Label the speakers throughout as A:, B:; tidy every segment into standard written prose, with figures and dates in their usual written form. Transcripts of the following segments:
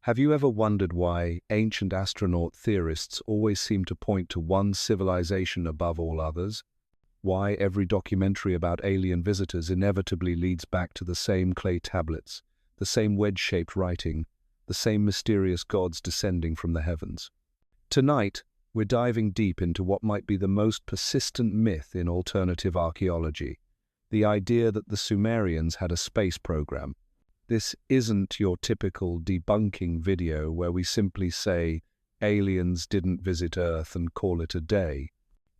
A: Have you ever wondered why ancient astronaut theorists always seem to point to one civilization above all others? Why every documentary about alien visitors inevitably leads back to the same clay tablets, the same wedge-shaped writing, the same mysterious gods descending from the heavens? Tonight, we're diving deep into what might be the most persistent myth in alternative archaeology, the idea that the Sumerians had a space program. This isn't your typical debunking video where we simply say aliens didn't visit Earth and call it a day.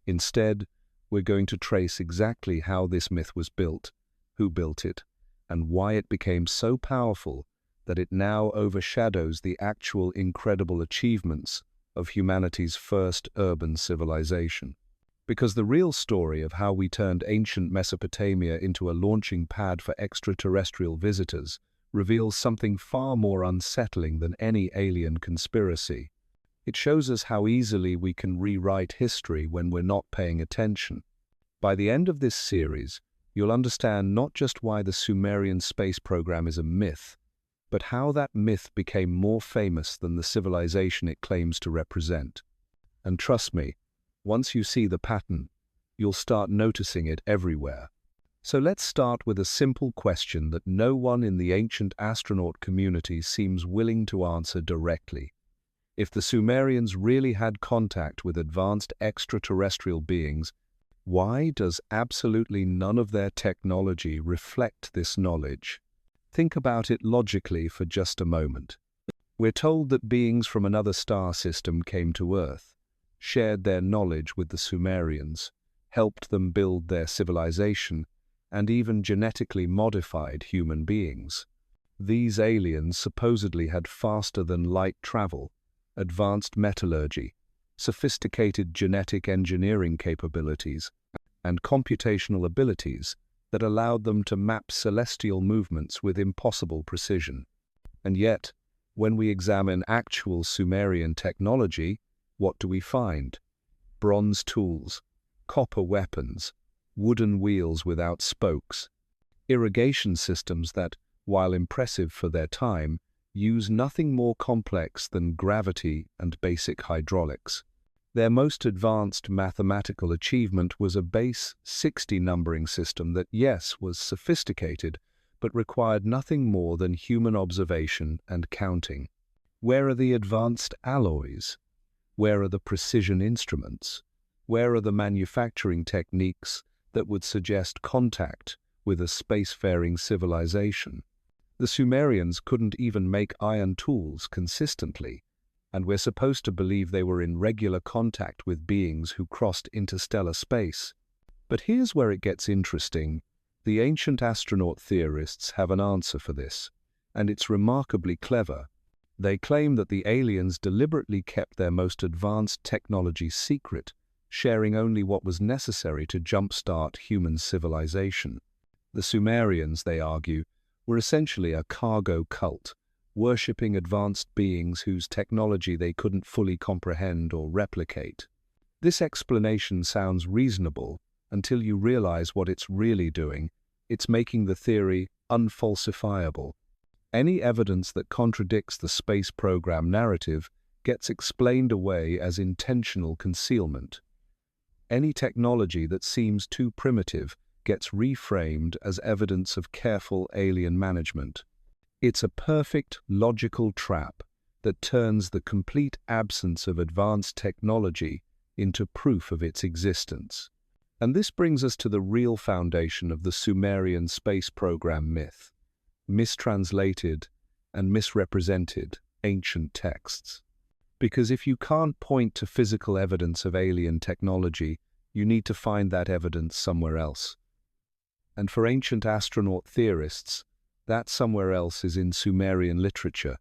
A: Instead, we're going to trace exactly how this myth was built, who built it, and why it became so powerful that it now overshadows the actual incredible achievements of humanity's first urban civilization. Because the real story of how we turned ancient Mesopotamia into a launching pad for extraterrestrial visitors reveals something far more unsettling than any alien conspiracy. It shows us how easily we can rewrite history when we're not paying attention. By the end of this series, you'll understand not just why the Sumerian space program is a myth, but how that myth became more famous than the civilization it claims to represent. And trust me, once you see the pattern, you'll start noticing it everywhere. So let's start with a simple question that no one in the ancient astronaut community seems willing to answer directly. If the Sumerians really had contact with advanced extraterrestrial beings, why does absolutely none of their technology reflect this knowledge? Think about it logically for just a moment. We're told that beings from another star system came to Earth, shared their knowledge with the Sumerians, helped them build their civilization, and even genetically modified human beings. These aliens supposedly had faster-than-light travel, advanced metallurgy, sophisticated genetic engineering capabilities, and computational abilities that allowed them to map celestial movements with impossible precision. And yet, when we examine actual Sumerian technology, what do we find? Bronze tools, copper weapons, wooden wheels without spokes, irrigation systems that, while impressive for their time, use nothing more complex than gravity and basic hydraulics. Their most advanced mathematical achievement was a base 60 numbering system that, yes, was sophisticated, but required nothing more than human observation and counting. Where are the advanced alloys? Where are the precision instruments? Where are the manufacturing techniques that would suggest contact with a spacefaring civilization? The Sumerians couldn't even make iron tools consistently, and we're supposed to believe they were in regular contact with beings who crossed interstellar space. But here's where it gets interesting. The ancient astronaut theorists have an answer for this, and it's remarkably clever. They claim that the aliens deliberately kept their most advanced technology secret, sharing only what was necessary to jumpstart human civilization. The Sumerians, they argue, were essentially a cargo cult, worshipping advanced beings whose technology they couldn't fully comprehend or replicate. This explanation sounds reasonable until you realize what it's really doing. It's making the theory unfalsifiable. Any evidence that contradicts the space program narrative gets explained away as intentional concealment. Any technology that seems too primitive gets reframed as evidence of careful alien management. It's a perfect logical trap that turns the complete absence of advanced technology into proof of its existence. And this brings us to the real foundation of the Sumerian space program myth: mistranslated and misrepresented ancient texts. Because if you can't point to physical evidence of alien technology, you need to find that evidence somewhere else. And for ancient astronaut theorists, that somewhere else is in Sumerian literature.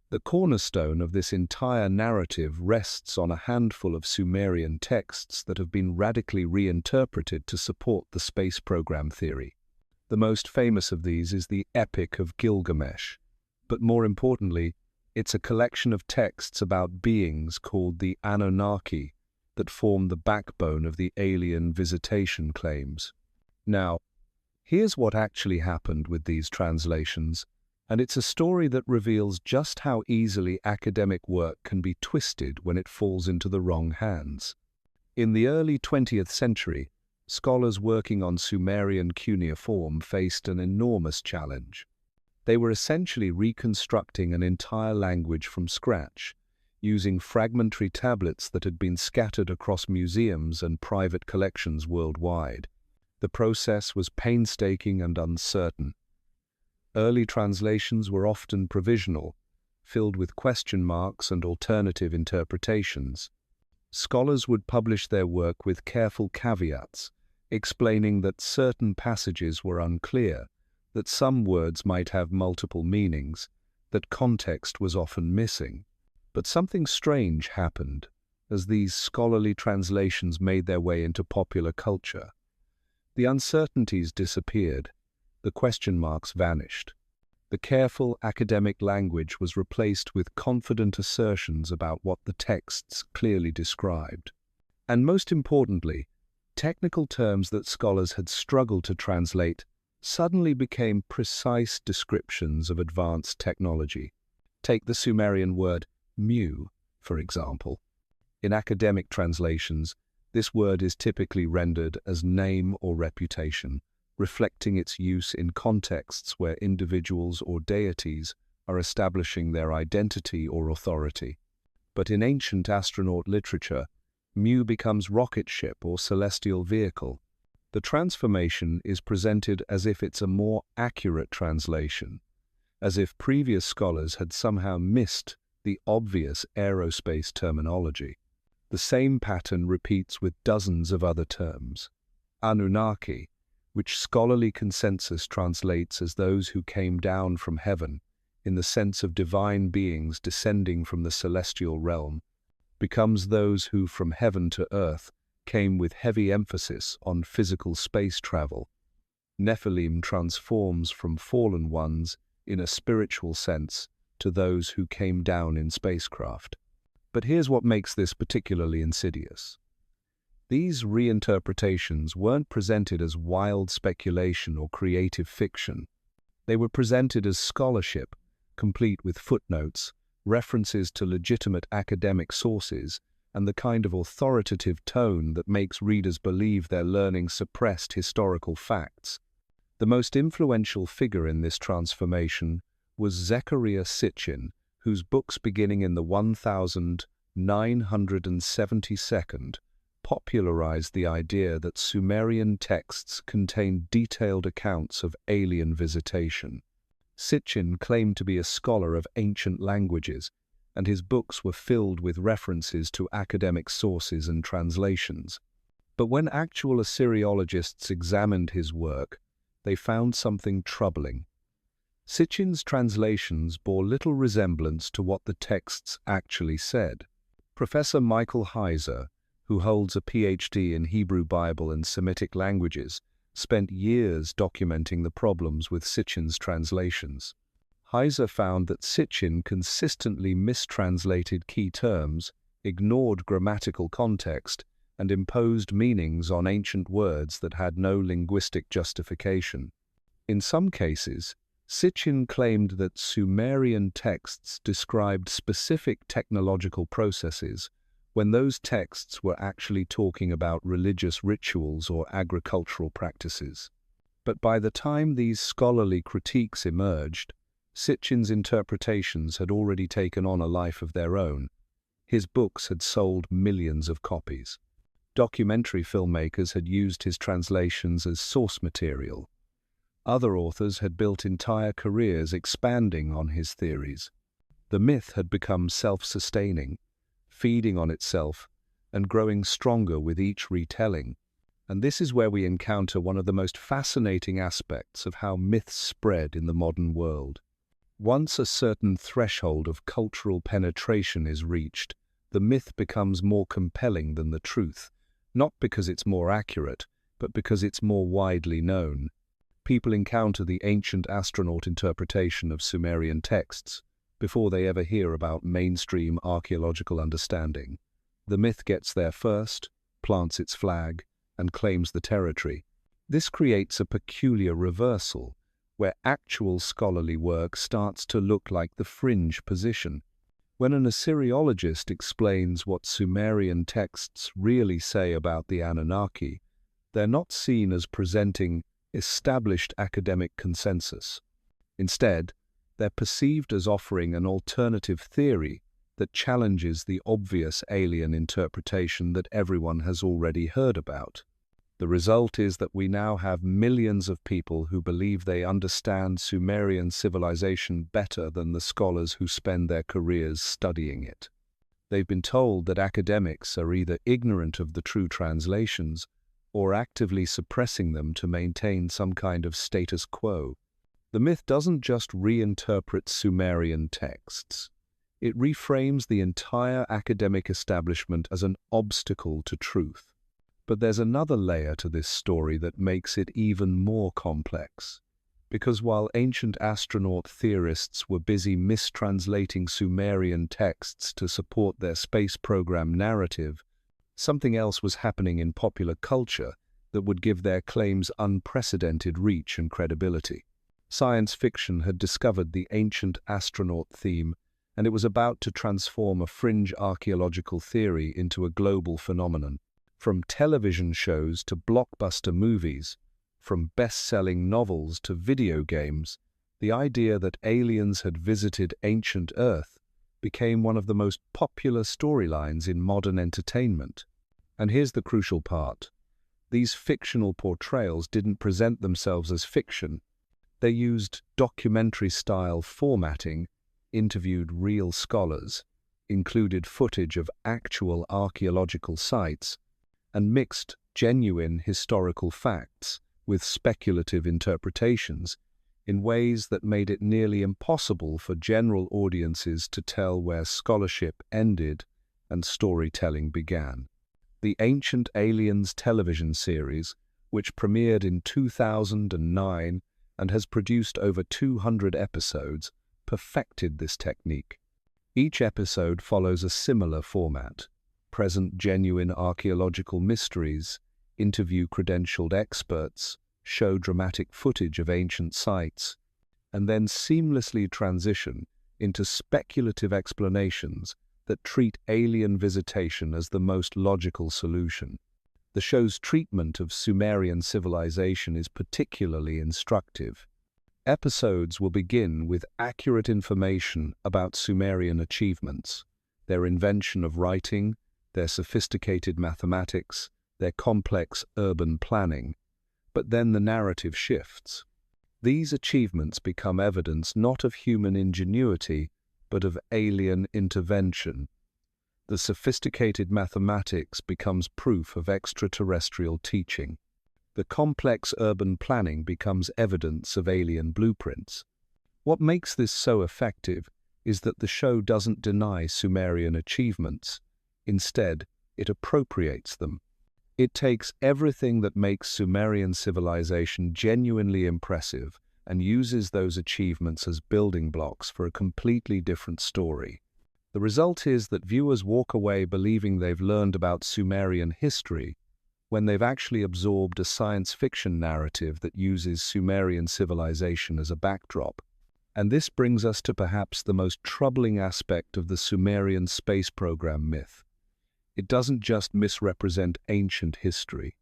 A: The cornerstone of this entire narrative rests on a handful of Sumerian texts that have been radically reinterpreted to support the space program theory. The most famous of these is the Epic of Gilgamesh, but more importantly, it's a collection of texts about beings called the Anunnaki that form the backbone of the alien visitation claims. Now, here's what actually happened with these translations, And it's a story that reveals just how easily academic work can be twisted when it falls into the wrong hands. In the early 20th century, scholars working on Sumerian cuneiform faced an enormous challenge. They were essentially reconstructing an entire language from scratch, using fragmentary tablets that had been scattered across museums and private collections worldwide. The process was painstaking and uncertain. Early translations were often provisional, filled with question marks and alternative interpretations. Scholars would publish their work with careful caveats, explaining that certain passages were unclear, that some words might have multiple meanings, that context was often missing. But something strange happened as these scholarly translations made their way into popular culture. The uncertainties disappeared, the question marks vanished. The careful academic language was replaced with confident assertions about what the texts clearly described. And most importantly, technical terms that scholars had struggled to translate suddenly became precise descriptions of advanced technology. Take the Sumerian word mu, for example. In academic translations, this word is typically rendered as name or reputation, reflecting its use in contexts where individuals or deities are establishing their identity or authority. But in ancient astronaut literature, mu becomes rocket ship or celestial vehicle. The transformation is presented as if it's a more accurate translation, as if previous scholars had somehow missed the obvious aerospace terminology. The same pattern repeats with dozens of other terms. Anunnaki, which scholarly consensus translates as those who came down from heaven, in the sense of divine beings descending from the celestial realm, becomes those who from heaven to earth came with heavy emphasis on physical space travel. Nephilim transforms from fallen ones in a spiritual sense to those who came down in spacecraft. But here's what makes this particularly insidious. These reinterpretations weren't presented as wild speculation or creative fiction. They were presented as scholarship, complete with footnotes, references to legitimate academic sources, and the kind of authoritative tone that makes readers believe they're learning suppressed historical facts. The most influential figure in this transformation was Zecharia Sitchin, whose books beginning in the 1972 popularized the idea that Sumerian texts contained detailed accounts of alien visitation. Sitchin claimed to be a scholar of ancient languages, and his books were filled with references to academic sources and translations. But when actual Assyriologists examined his work, they found something troubling. Sitchin's translations bore little resemblance to what the texts actually said. Professor Michael Heiser, who holds a PhD in Hebrew Bible and Semitic languages, spent years documenting the problems with Sitchin's translations. Heiser found that Sitchin consistently mistranslated key terms, ignored grammatical context, and imposed meanings on ancient words that had no linguistic justification. In some cases, Sitchin claimed that Sumerian texts described specific technological processes, when those texts were actually talking about religious rituals or agricultural practices. But by the time these scholarly critiques emerged, Sitchin's interpretations had already taken on a life of their own. His books had sold millions of copies. Documentary filmmakers had used his translations as source material. Other authors had built entire careers expanding on his theories. The myth had become self-sustaining, feeding on itself and growing stronger with each retelling. And this is where we encounter one of the most fascinating aspects of how myths spread in the modern world. Once a certain threshold of cultural penetration is reached, the myth becomes more compelling than the truth, not because it's more accurate, but because it's more widely known. People encounter the ancient astronaut interpretation of Sumerian texts before they ever hear about mainstream archaeological understanding. The myth gets there first, plants its flag, and claims the territory. This creates a peculiar reversal, where actual scholarly work starts to look like the fringe position. When an Assyriologist explains what Sumerian texts really say about the Anunnaki, they're not seen as presenting established academic consensus. Instead, they're perceived as offering an alternative theory that challenges the obvious alien interpretation that everyone has already heard about. The result is that we now have millions of people who believe they understand Sumerian civilization better than the scholars who spend their careers studying it. They've been told that academics are either ignorant of the true translations or actively suppressing them to maintain some kind of status quo. The myth doesn't just reinterpret Sumerian texts. It reframes the entire academic establishment as an obstacle to truth. But there's another layer to this story that makes it even more complex. Because while ancient astronaut theorists were busy mistranslating Sumerian texts to support their space program narrative, something else was happening in popular culture that would give their claims unprecedented reach and credibility. Science fiction had discovered the ancient astronaut theme, and it was about to transform a fringe archaeological theory into a global phenomenon. From television shows to blockbuster movies, from best-selling novels to video games, the idea that aliens had visited ancient Earth became one of the most popular storylines in modern entertainment. And here's the crucial part. These fictional portrayals didn't present themselves as fiction. They used documentary-style formatting, interviewed real scholars, included footage of actual archaeological sites, and mixed genuine historical facts with speculative interpretations in ways that made it nearly impossible for general audiences to tell where scholarship ended and storytelling began. The Ancient Aliens television series, which premiered in 2009 and has produced over 200 episodes, perfected this technique. Each episode follows a similar format. Present genuine archaeological mysteries, interview credentialed experts, show dramatic footage of ancient sites, and then seamlessly transition into speculative explanations that treat alien visitation as the most logical solution. The show's treatment of Sumerian civilization is particularly instructive. Episodes will begin with accurate information about Sumerian achievements, their invention of writing, their sophisticated mathematics, their complex urban planning. But then the narrative shifts. These achievements become evidence not of human ingenuity, but of alien intervention. The sophisticated mathematics becomes proof of extraterrestrial teaching. The complex urban planning becomes evidence of alien blueprints. What makes this so effective is that the show doesn't deny Sumerian achievements. Instead, it appropriates them. It takes everything that makes Sumerian civilization genuinely impressive and uses those achievements as building blocks for a completely different story. The result is that viewers walk away believing they've learned about Sumerian history when they've actually absorbed a science fiction narrative that uses Sumerian civilization as a backdrop. And this brings us to perhaps the most troubling aspect of the Sumerian space program myth. It doesn't just misrepresent ancient history.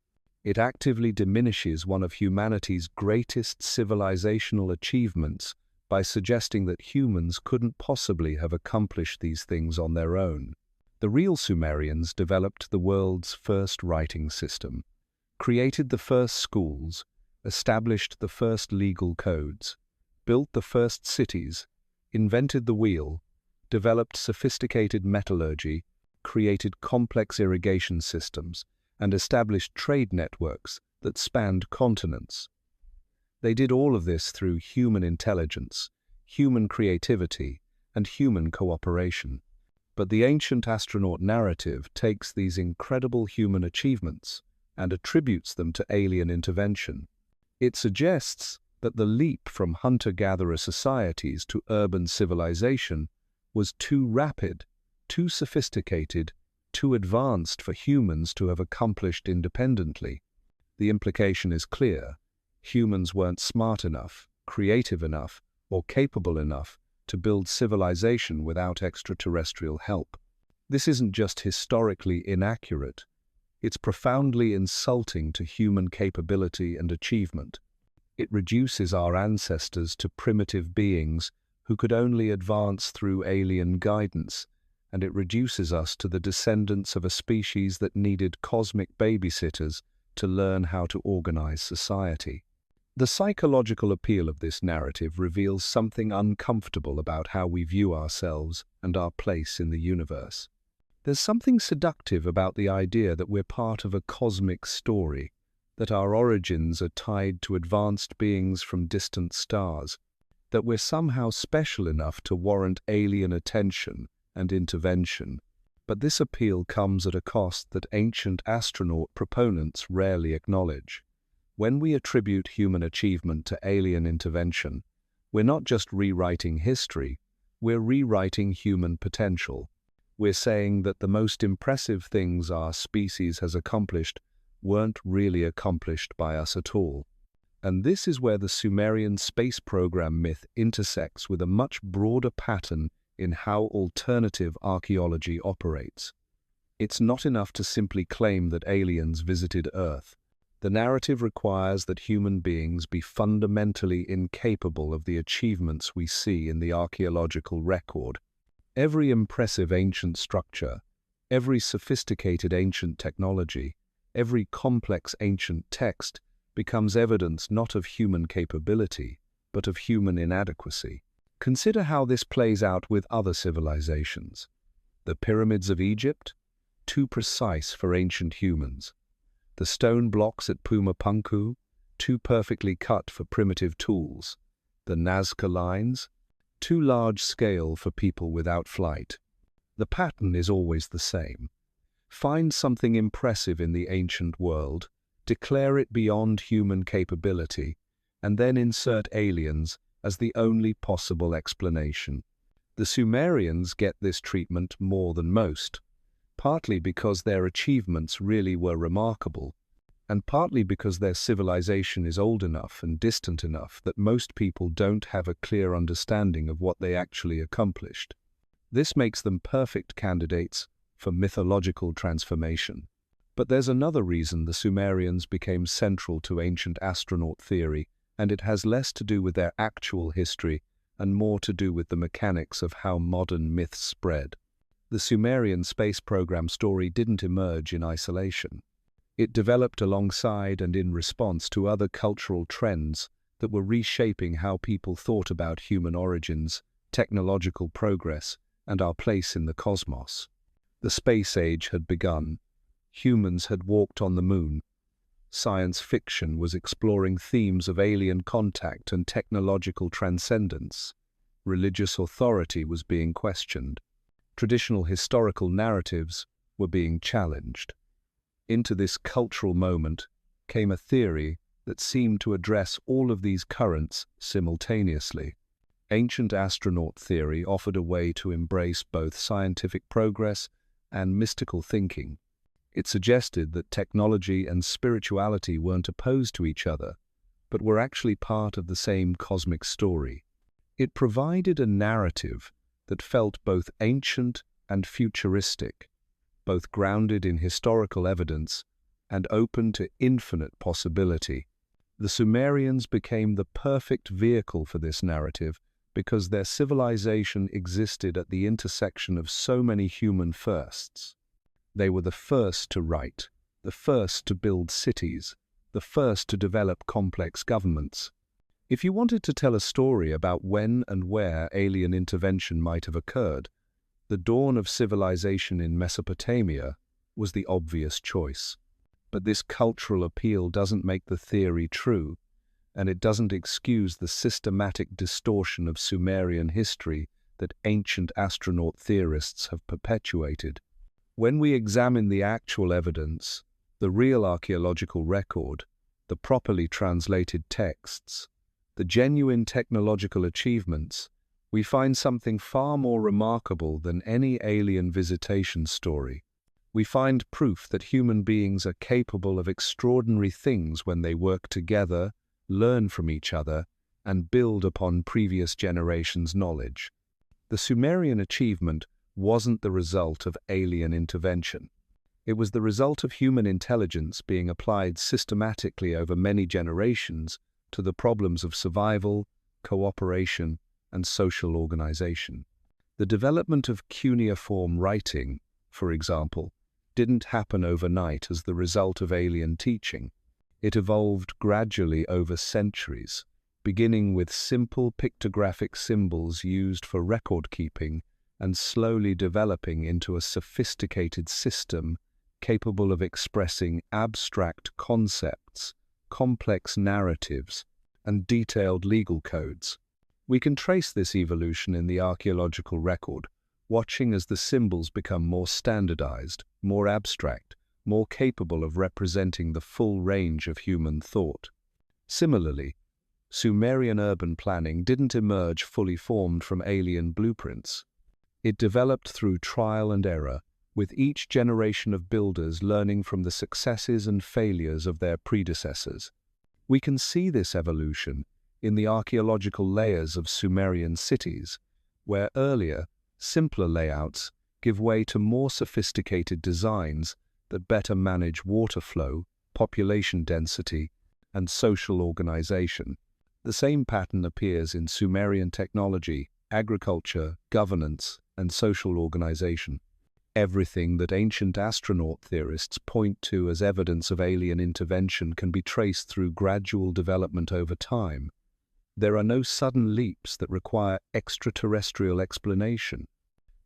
A: It actively diminishes one of humanity's greatest civilizational achievements by suggesting that humans couldn't possibly have accomplished these things on their own. The real Sumerians developed the world's first writing system, created the first schools, established the first legal codes, built the first cities, invented the wheel, developed sophisticated metallurgy, created complex irrigation systems, and established trade networks that spanned continents. They did all of this through human intelligence, human creativity, and human cooperation. But the ancient astronaut narrative takes these incredible human achievements and attributes them to alien intervention. It suggests that the leap from hunter-gatherer societies to urban civilization was too rapid, too sophisticated, too advanced for humans to have accomplished independently. The implication is clear. Humans weren't smart enough, creative enough, or capable enough to build civilization without extraterrestrial help. This isn't just historically inaccurate, it's profoundly insulting to human capability and achievement. It reduces our ancestors to primitive beings who could only advance through alien guidance, and it reduces us to the descendants of a species that needed cosmic babysitters to learn how to organize society. The psychological appeal of this narrative reveals something uncomfortable about how we view ourselves and our place in the universe. There's something seductive about the idea that we're part of a cosmic story, that our origins are tied to advanced beings from distant stars, that we're somehow special enough to warrant alien attention and intervention. But this appeal comes at a cost that ancient astronaut proponents rarely acknowledge. When we attribute human achievement to alien intervention, we're not just rewriting history, we're rewriting human potential. We're saying that the most impressive things our species has accomplished weren't really accomplished by us at all. And this is where the Sumerian space program myth intersects with a much broader pattern in how alternative archaeology operates. It's not enough to simply claim that aliens visited Earth. The narrative requires that human beings be fundamentally incapable of the achievements we see in the archaeological record. Every impressive ancient structure, every sophisticated ancient technology, every complex ancient text becomes evidence not of human capability, but of human inadequacy. Consider how this plays out with other civilizations. The pyramids of Egypt? Too precise for ancient humans. The stone blocks at Pumapunku? Too perfectly cut for primitive tools. The Nazca lines? Too large scale for people without flight. The pattern is always the same. Find something impressive in the ancient world, declare it beyond human capability, and then insert aliens as the only possible explanation. The Sumerians get this treatment more than most, partly because their achievements really were remarkable, and partly because their civilization is old enough and distant enough that most people don't have a clear understanding of what they actually accomplished. This makes them perfect candidates for mythological transformation. But there's another reason the Sumerians became central to ancient astronaut theory, and it has less to do with their actual history and more to do with the mechanics of how modern myths spread. The Sumerian space program story didn't emerge in isolation. It developed alongside and in response to other cultural trends that were reshaping how people thought about human origins, technological progress, and our place in the cosmos. The space age had begun. Humans had walked on the moon. Science fiction was exploring themes of alien contact and technological transcendence. Religious authority was being questioned. Traditional historical narratives were being challenged. Into this cultural moment came a theory that seemed to address all of these currents simultaneously. Ancient astronaut theory offered a way to embrace both scientific progress and mystical thinking. It suggested that technology and spirituality weren't opposed to each other, but were actually part of the same cosmic story. It provided a narrative that felt both ancient and futuristic, both grounded in historical evidence and open to infinite possibility. The Sumerians became the perfect vehicle for this narrative because their civilization existed at the intersection of so many human firsts. They were the first to write, the first to build cities, the first to develop complex governments. If you wanted to tell a story about when and where alien intervention might have occurred, the dawn of civilization in Mesopotamia was the obvious choice. But this cultural appeal doesn't make the theory true, and it doesn't excuse the systematic distortion of Sumerian history that ancient astronaut theorists have perpetuated. When we examine the actual evidence, the real archaeological record, the properly translated texts, the genuine technological achievements, we find something far more remarkable than any alien visitation story. We find proof that human beings are capable of extraordinary things when they work together, learn from each other, and build upon previous generations' knowledge. The Sumerian achievement wasn't the result of alien intervention. It was the result of human intelligence being applied systematically over many generations to the problems of survival, cooperation, and social organization. The development of cuneiform writing, for example, didn't happen overnight as the result of alien teaching. It evolved gradually over centuries, beginning with simple pictographic symbols used for record-keeping and slowly developing into a sophisticated system capable of expressing abstract concepts, complex narratives, and detailed legal codes. We can trace this evolution in the archaeological record, watching as the symbols become more standardized, more abstract, more capable of representing the full range of human thought. Similarly, Sumerian urban planning didn't emerge fully formed from alien blueprints. It developed through trial and error, with each generation of builders learning from the successes and failures of their predecessors. We can see this evolution in the archaeological layers of Sumerian cities, where earlier, simpler layouts give way to more sophisticated designs that better manage water flow, population density, and social organization. The same pattern appears in Sumerian technology, agriculture, governance, and social organization. Everything that ancient astronaut theorists point to as evidence of alien intervention can be traced through gradual development over time. There are no sudden leaps that require extraterrestrial explanation.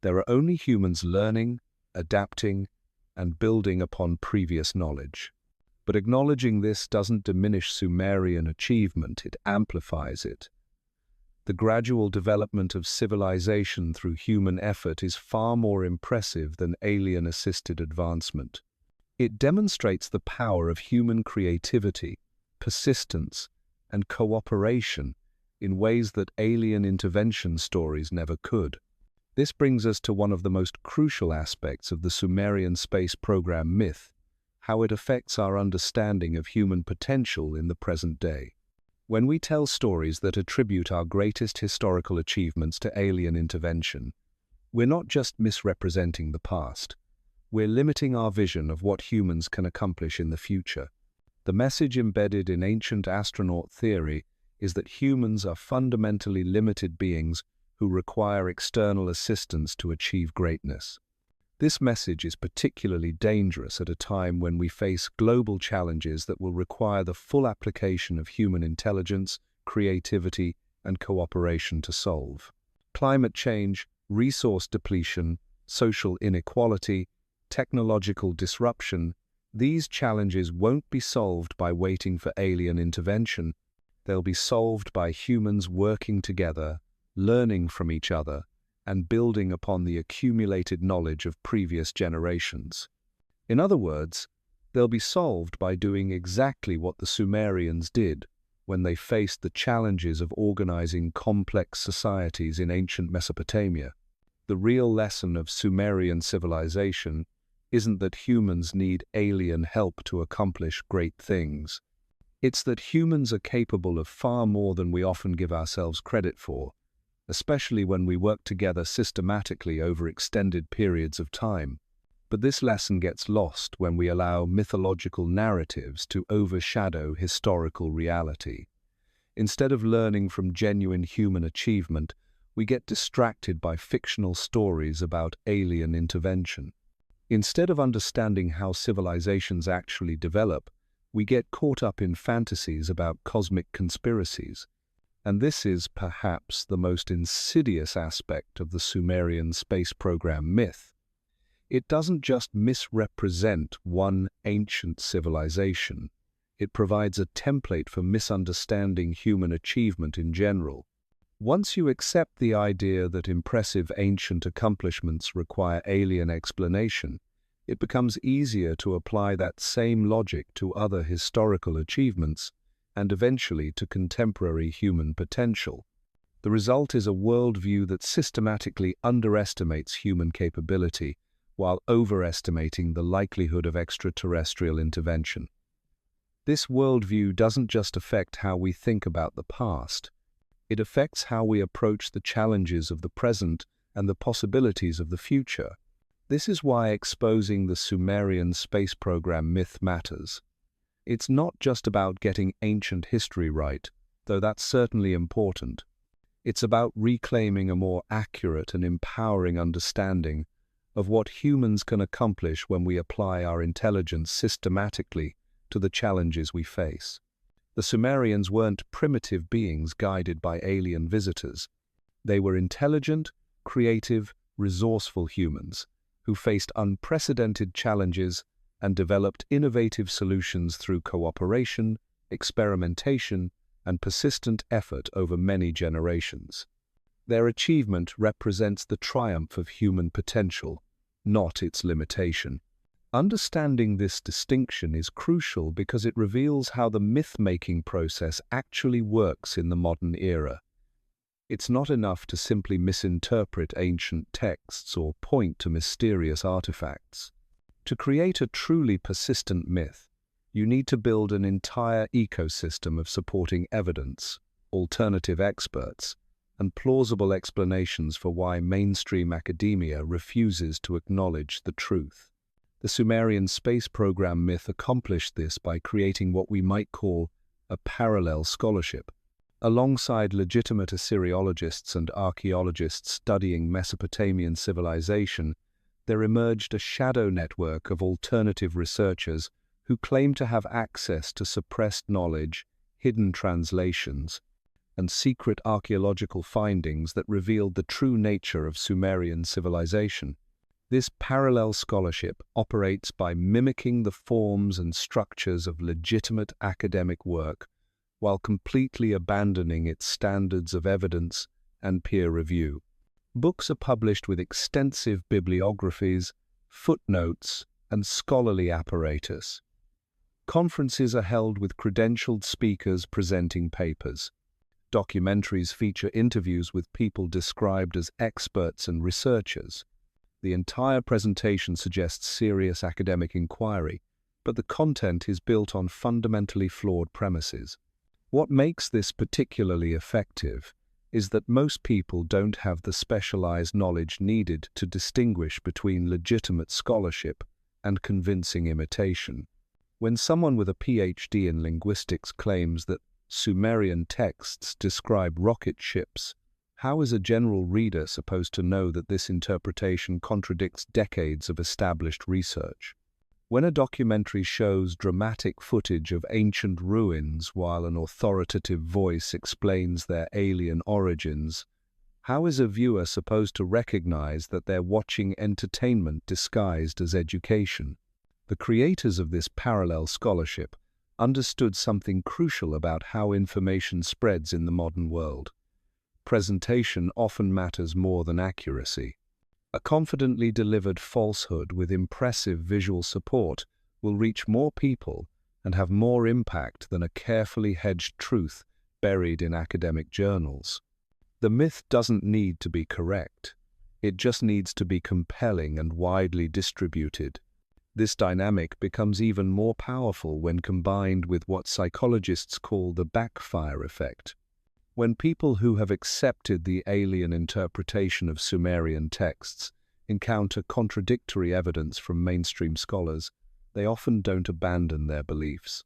A: There are only humans learning, adapting, and building upon previous knowledge. But acknowledging this doesn't diminish Sumerian achievement, it amplifies it. The gradual development of civilization through human effort is far more impressive than alien-assisted advancement. It demonstrates the power of human creativity, persistence, and cooperation in ways that alien intervention stories never could. This brings us to one of the most crucial aspects of the Sumerian space program myth, how it affects our understanding of human potential in the present day. When we tell stories that attribute our greatest historical achievements to alien intervention, we're not just misrepresenting the past, we're limiting our vision of what humans can accomplish in the future. The message embedded in ancient astronaut theory is that humans are fundamentally limited beings who require external assistance to achieve greatness. This message is particularly dangerous at a time when we face global challenges that will require the full application of human intelligence, creativity, and cooperation to solve. Climate change, resource depletion, social inequality, technological disruption, these challenges won't be solved by waiting for alien intervention. They'll be solved by humans working together, learning from each other, and building upon the accumulated knowledge of previous generations. In other words, they'll be solved by doing exactly what the Sumerians did when they faced the challenges of organizing complex societies in ancient Mesopotamia. The real lesson of Sumerian civilization isn't that humans need alien help to accomplish great things. It's that humans are capable of far more than we often give ourselves credit for, especially when we work together systematically over extended periods of time. But this lesson gets lost when we allow mythological narratives to overshadow historical reality. Instead of learning from genuine human achievement, we get distracted by fictional stories about alien intervention. Instead of understanding how civilizations actually develop, we get caught up in fantasies about cosmic conspiracies. And this is perhaps the most insidious aspect of the Sumerian space program myth. It doesn't just misrepresent one ancient civilization. It provides a template for misunderstanding human achievement in general. Once you accept the idea that impressive ancient accomplishments require alien explanation, it becomes easier to apply that same logic to other historical achievements and eventually to contemporary human potential. The result is a worldview that systematically underestimates human capability while overestimating the likelihood of extraterrestrial intervention. This worldview doesn't just affect how we think about the past, It affects how we approach the challenges of the present and the possibilities of the future. This is why exposing the Sumerian space program myth matters. It's not just about getting ancient history right, though that's certainly important. It's about reclaiming a more accurate and empowering understanding of what humans can accomplish when we apply our intelligence systematically to the challenges we face. The Sumerians weren't primitive beings guided by alien visitors. They were intelligent, creative, resourceful humans who faced unprecedented challenges and developed innovative solutions through cooperation, experimentation, and persistent effort over many generations. Their achievement represents the triumph of human potential, not its limitation. Understanding this distinction is crucial because it reveals how the myth-making process actually works in the modern era. It's not enough to simply misinterpret ancient texts or point to mysterious artifacts. To create a truly persistent myth, you need to build an entire ecosystem of supporting evidence, alternative experts, and plausible explanations for why mainstream academia refuses to acknowledge the truth. The Sumerian space program myth accomplished this by creating what we might call a parallel scholarship. Alongside legitimate Assyriologists and archaeologists studying Mesopotamian civilization, there emerged a shadow network of alternative researchers who claimed to have access to suppressed knowledge, hidden translations, and secret archaeological findings that revealed the true nature of Sumerian civilization. This parallel scholarship operates by mimicking the forms and structures of legitimate academic work while completely abandoning its standards of evidence and peer review. Books are published with extensive bibliographies, footnotes, and scholarly apparatus. Conferences are held with credentialed speakers presenting papers. Documentaries feature interviews with people described as experts and researchers. The entire presentation suggests serious academic inquiry, but the content is built on fundamentally flawed premises. What makes this particularly effective is that most people don't have the specialized knowledge needed to distinguish between legitimate scholarship and convincing imitation. When someone with a PhD in linguistics claims that Sumerian texts describe rocket ships, how is a general reader supposed to know that this interpretation contradicts decades of established research? When a documentary shows dramatic footage of ancient ruins while an authoritative voice explains their alien origins, how is a viewer supposed to recognize that they're watching entertainment disguised as education? The creators of this parallel scholarship understood something crucial about how information spreads in the modern world. Presentation often matters more than accuracy. A confidently delivered falsehood with impressive visual support will reach more people and have more impact than a carefully hedged truth buried in academic journals. The myth doesn't need to be correct. It just needs to be compelling and widely distributed. This dynamic becomes even more powerful when combined with what psychologists call the backfire effect. When people who have accepted the alien interpretation of Sumerian texts encounter contradictory evidence from mainstream scholars, they often don't abandon their beliefs.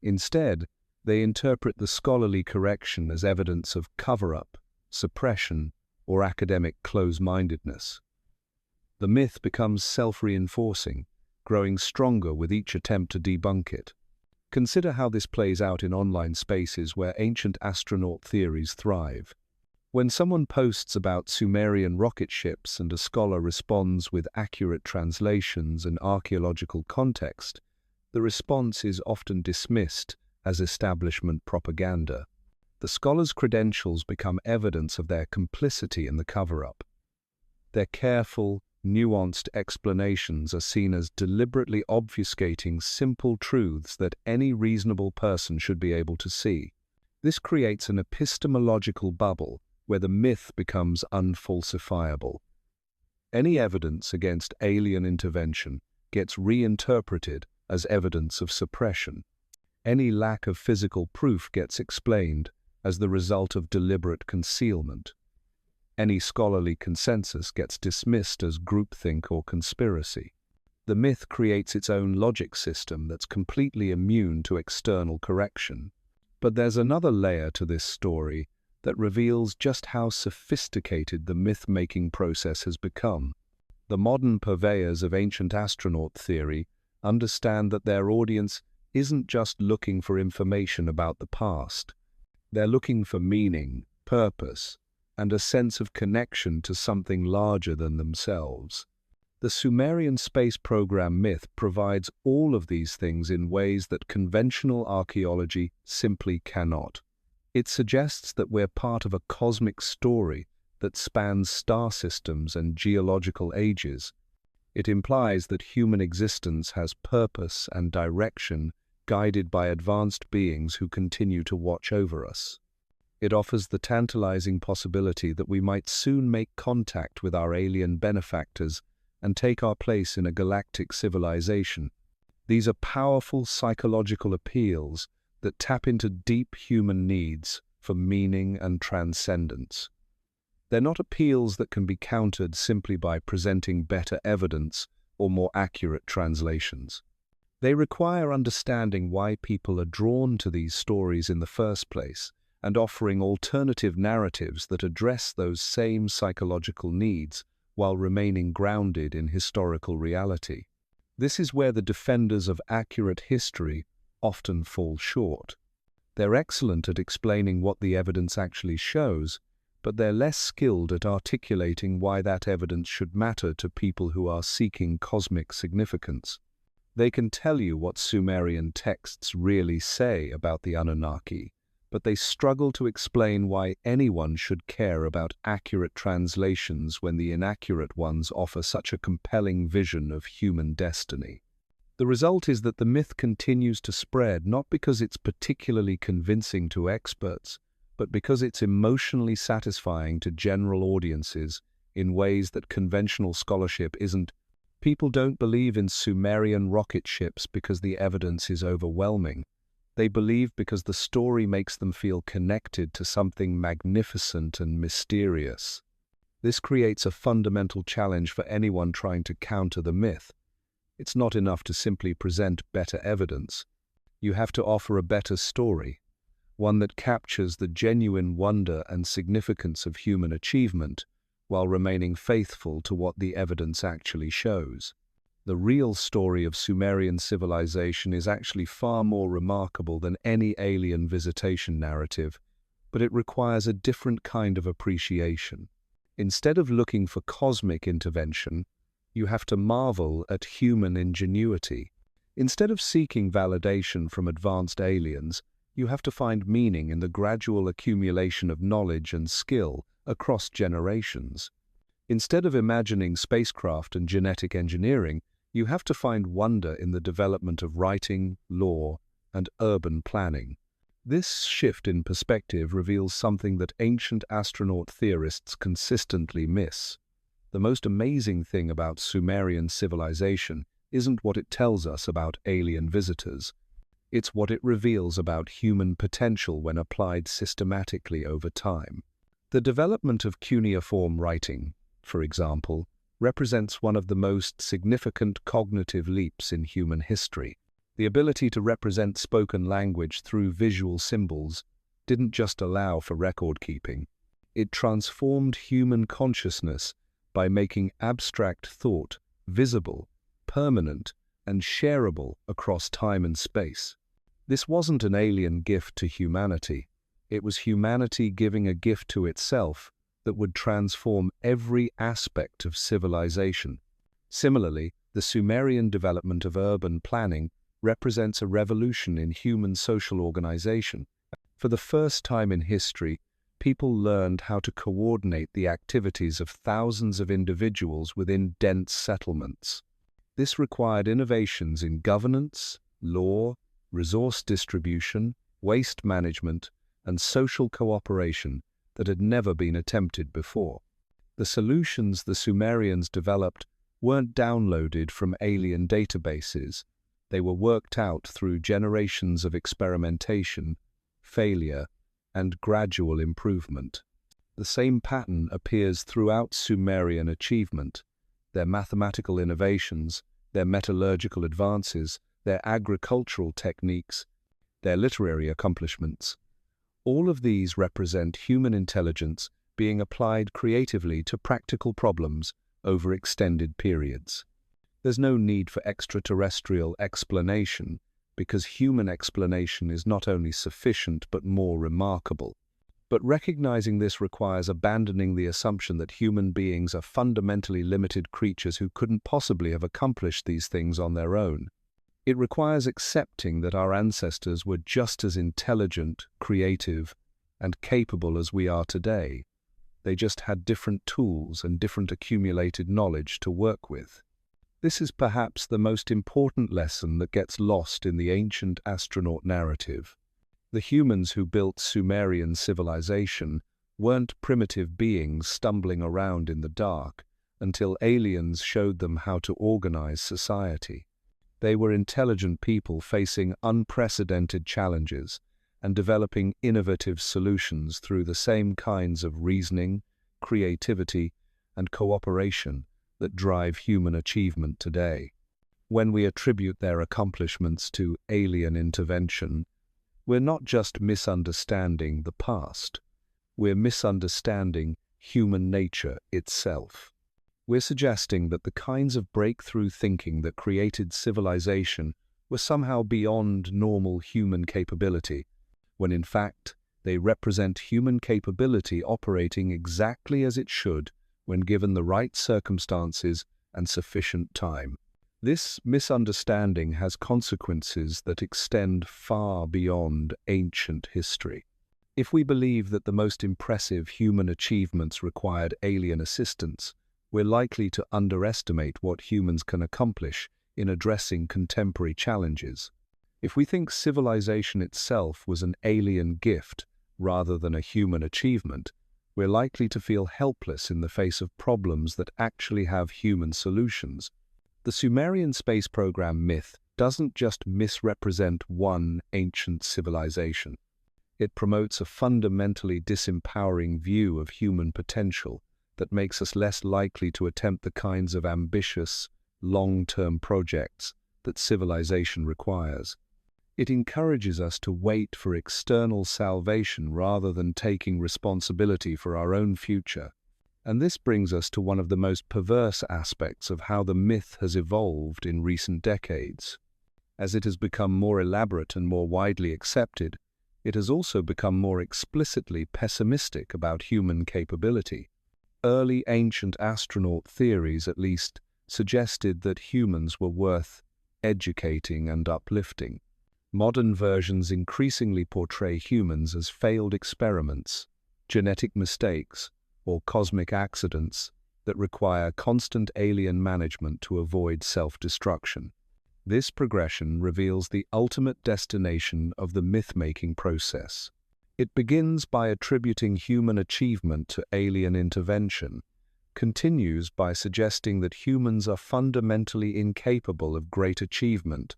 A: Instead, they interpret the scholarly correction as evidence of cover-up, suppression, or academic close-mindedness. The myth becomes self-reinforcing, growing stronger with each attempt to debunk it. Consider how this plays out in online spaces where ancient astronaut theories thrive. When someone posts about Sumerian rocket ships and a scholar responds with accurate translations and archaeological context, the response is often dismissed as establishment propaganda. The scholar's credentials become evidence of their complicity in the cover-up. Their careful, nuanced explanations are seen as deliberately obfuscating simple truths that any reasonable person should be able to see. This creates an epistemological bubble where the myth becomes unfalsifiable. Any evidence against alien intervention gets reinterpreted as evidence of suppression. Any lack of physical proof gets explained as the result of deliberate concealment. Any scholarly consensus gets dismissed as groupthink or conspiracy. The myth creates its own logic system that's completely immune to external correction. But there's another layer to this story that reveals just how sophisticated the myth-making process has become. The modern purveyors of ancient astronaut theory understand that their audience isn't just looking for information about the past. They're looking for meaning, purpose, and a sense of connection to something larger than themselves. The Sumerian space program myth provides all of these things in ways that conventional archaeology simply cannot. It suggests that we're part of a cosmic story that spans star systems and geological ages. It implies that human existence has purpose and direction, guided by advanced beings who continue to watch over us. It offers the tantalizing possibility that we might soon make contact with our alien benefactors and take our place in a galactic civilization. These are powerful psychological appeals that tap into deep human needs for meaning and transcendence. They're not appeals that can be countered simply by presenting better evidence or more accurate translations. They require understanding why people are drawn to these stories in the first place and offering alternative narratives that address those same psychological needs while remaining grounded in historical reality. This is where the defenders of accurate history often fall short. They're excellent at explaining what the evidence actually shows, but they're less skilled at articulating why that evidence should matter to people who are seeking cosmic significance. They can tell you what Sumerian texts really say about the Anunnaki, but they struggle to explain why anyone should care about accurate translations when the inaccurate ones offer such a compelling vision of human destiny. The result is that the myth continues to spread not because it's particularly convincing to experts, but because it's emotionally satisfying to general audiences in ways that conventional scholarship isn't. People don't believe in Sumerian rocket ships because the evidence is overwhelming. They believe because the story makes them feel connected to something magnificent and mysterious. This creates a fundamental challenge for anyone trying to counter the myth. It's not enough to simply present better evidence. You have to offer a better story, one that captures the genuine wonder and significance of human achievement while remaining faithful to what the evidence actually shows. The real story of Sumerian civilization is actually far more remarkable than any alien visitation narrative, but it requires a different kind of appreciation. Instead of looking for cosmic intervention, you have to marvel at human ingenuity. Instead of seeking validation from advanced aliens, you have to find meaning in the gradual accumulation of knowledge and skill across generations. Instead of imagining spacecraft and genetic engineering, you have to find wonder in the development of writing, law, and urban planning. This shift in perspective reveals something that ancient astronaut theorists consistently miss. The most amazing thing about Sumerian civilization isn't what it tells us about alien visitors. It's what it reveals about human potential when applied systematically over time. The development of cuneiform writing, for example, represents one of the most significant cognitive leaps in human history. The ability to represent spoken language through visual symbols didn't just allow for record-keeping. It transformed human consciousness by making abstract thought visible, permanent, and shareable across time and space. This wasn't an alien gift to humanity. It was humanity giving a gift to itself that would transform every aspect of civilization. Similarly, the Sumerian development of urban planning represents a revolution in human social organization. For the first time in history, people learned how to coordinate the activities of thousands of individuals within dense settlements. This required innovations in governance, law, resource distribution, waste management, and social cooperation that had never been attempted before. The solutions the Sumerians developed weren't downloaded from alien databases. They were worked out through generations of experimentation, failure, and gradual improvement. The same pattern appears throughout Sumerian achievement: their mathematical innovations, their metallurgical advances, their agricultural techniques, their literary accomplishments. All of these represent human intelligence being applied creatively to practical problems over extended periods. There's no need for extraterrestrial explanation, because human explanation is not only sufficient but more remarkable. But recognizing this requires abandoning the assumption that human beings are fundamentally limited creatures who couldn't possibly have accomplished these things on their own. It requires accepting that our ancestors were just as intelligent, creative, and capable as we are today. They just had different tools and different accumulated knowledge to work with. This is perhaps the most important lesson that gets lost in the ancient astronaut narrative. The humans who built Sumerian civilization weren't primitive beings stumbling around in the dark until aliens showed them how to organize society. They were intelligent people facing unprecedented challenges and developing innovative solutions through the same kinds of reasoning, creativity, and cooperation that drive human achievement today. When we attribute their accomplishments to alien intervention, we're not just misunderstanding the past, we're misunderstanding human nature itself. We're suggesting that the kinds of breakthrough thinking that created civilization were somehow beyond normal human capability, when in fact they represent human capability operating exactly as it should when given the right circumstances and sufficient time. This misunderstanding has consequences that extend far beyond ancient history. If we believe that the most impressive human achievements required alien assistance, we're likely to underestimate what humans can accomplish in addressing contemporary challenges. If we think civilization itself was an alien gift rather than a human achievement, we're likely to feel helpless in the face of problems that actually have human solutions. The Sumerian space program myth doesn't just misrepresent one ancient civilization. It promotes a fundamentally disempowering view of human potential that makes us less likely to attempt the kinds of ambitious, long-term projects that civilization requires. It encourages us to wait for external salvation rather than taking responsibility for our own future. And this brings us to one of the most perverse aspects of how the myth has evolved in recent decades. As it has become more elaborate and more widely accepted, it has also become more explicitly pessimistic about human capability. Early ancient astronaut theories, at least, suggested that humans were worth educating and uplifting. Modern versions increasingly portray humans as failed experiments, genetic mistakes, or cosmic accidents that require constant alien management to avoid self-destruction. This progression reveals the ultimate destination of the myth-making process. It begins by attributing human achievement to alien intervention, continues by suggesting that humans are fundamentally incapable of great achievement,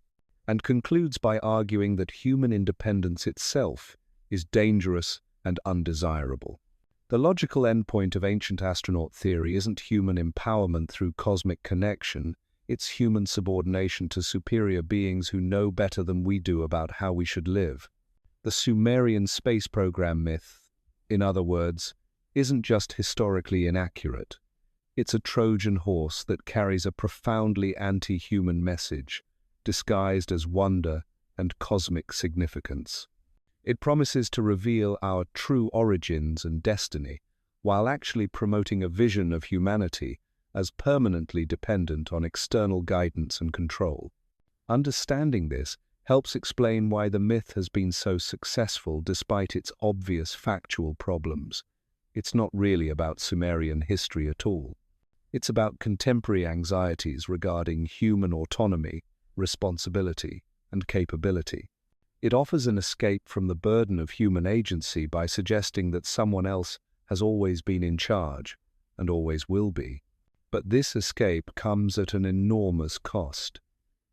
A: and concludes by arguing that human independence itself is dangerous and undesirable. The logical endpoint of ancient astronaut theory isn't human empowerment through cosmic connection, it's human subordination to superior beings who know better than we do about how we should live. The Sumerian space program myth, in other words, isn't just historically inaccurate. It's a Trojan horse that carries a profoundly anti-human message, disguised as wonder and cosmic significance. It promises to reveal our true origins and destiny, while actually promoting a vision of humanity as permanently dependent on external guidance and control. Understanding this helps explain why the myth has been so successful despite its obvious factual problems. It's not really about Sumerian history at all. It's about contemporary anxieties regarding human autonomy, responsibility, and capability. It offers an escape from the burden of human agency by suggesting that someone else has always been in charge and always will be. But this escape comes at an enormous cost.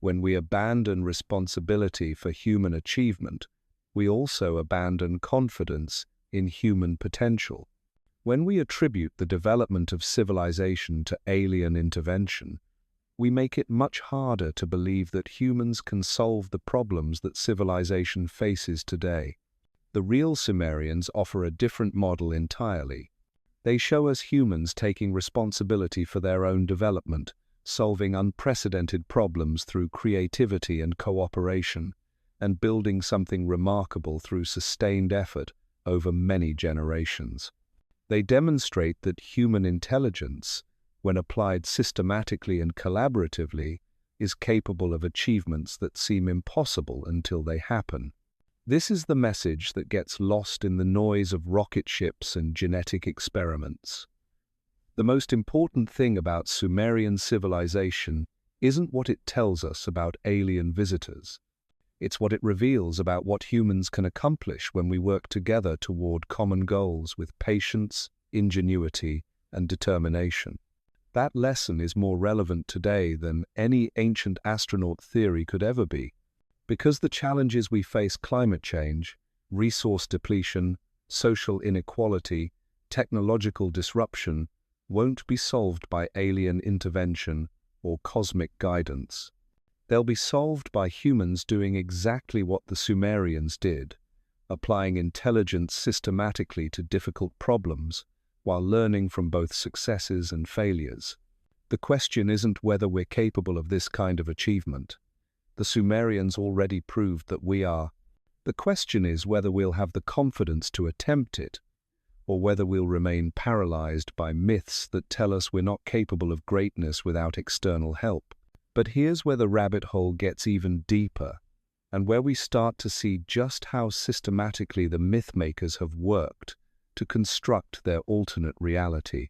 A: When we abandon responsibility for human achievement, we also abandon confidence in human potential. When we attribute the development of civilization to alien intervention, we make it much harder to believe that humans can solve the problems that civilization faces today. The real Sumerians offer a different model entirely. They show us humans taking responsibility for their own development, solving unprecedented problems through creativity and cooperation, and building something remarkable through sustained effort over many generations. They demonstrate that human intelligence, when applied systematically and collaboratively, is capable of achievements that seem impossible until they happen. This is the message that gets lost in the noise of rocket ships and genetic experiments. The most important thing about Sumerian civilization isn't what it tells us about alien visitors. It's what it reveals about what humans can accomplish when we work together toward common goals with patience, ingenuity, and determination. That lesson is more relevant today than any ancient astronaut theory could ever be. Because the challenges we face, climate change, resource depletion, social inequality, technological disruption, won't be solved by alien intervention or cosmic guidance. They'll be solved by humans doing exactly what the Sumerians did, applying intelligence systematically to difficult problems while learning from both successes and failures. The question isn't whether we're capable of this kind of achievement. The Sumerians already proved that we are. The question is whether we'll have the confidence to attempt it, or whether we'll remain paralyzed by myths that tell us we're not capable of greatness without external help. But here's where the rabbit hole gets even deeper, and where we start to see just how systematically the mythmakers have worked to construct their alternate reality.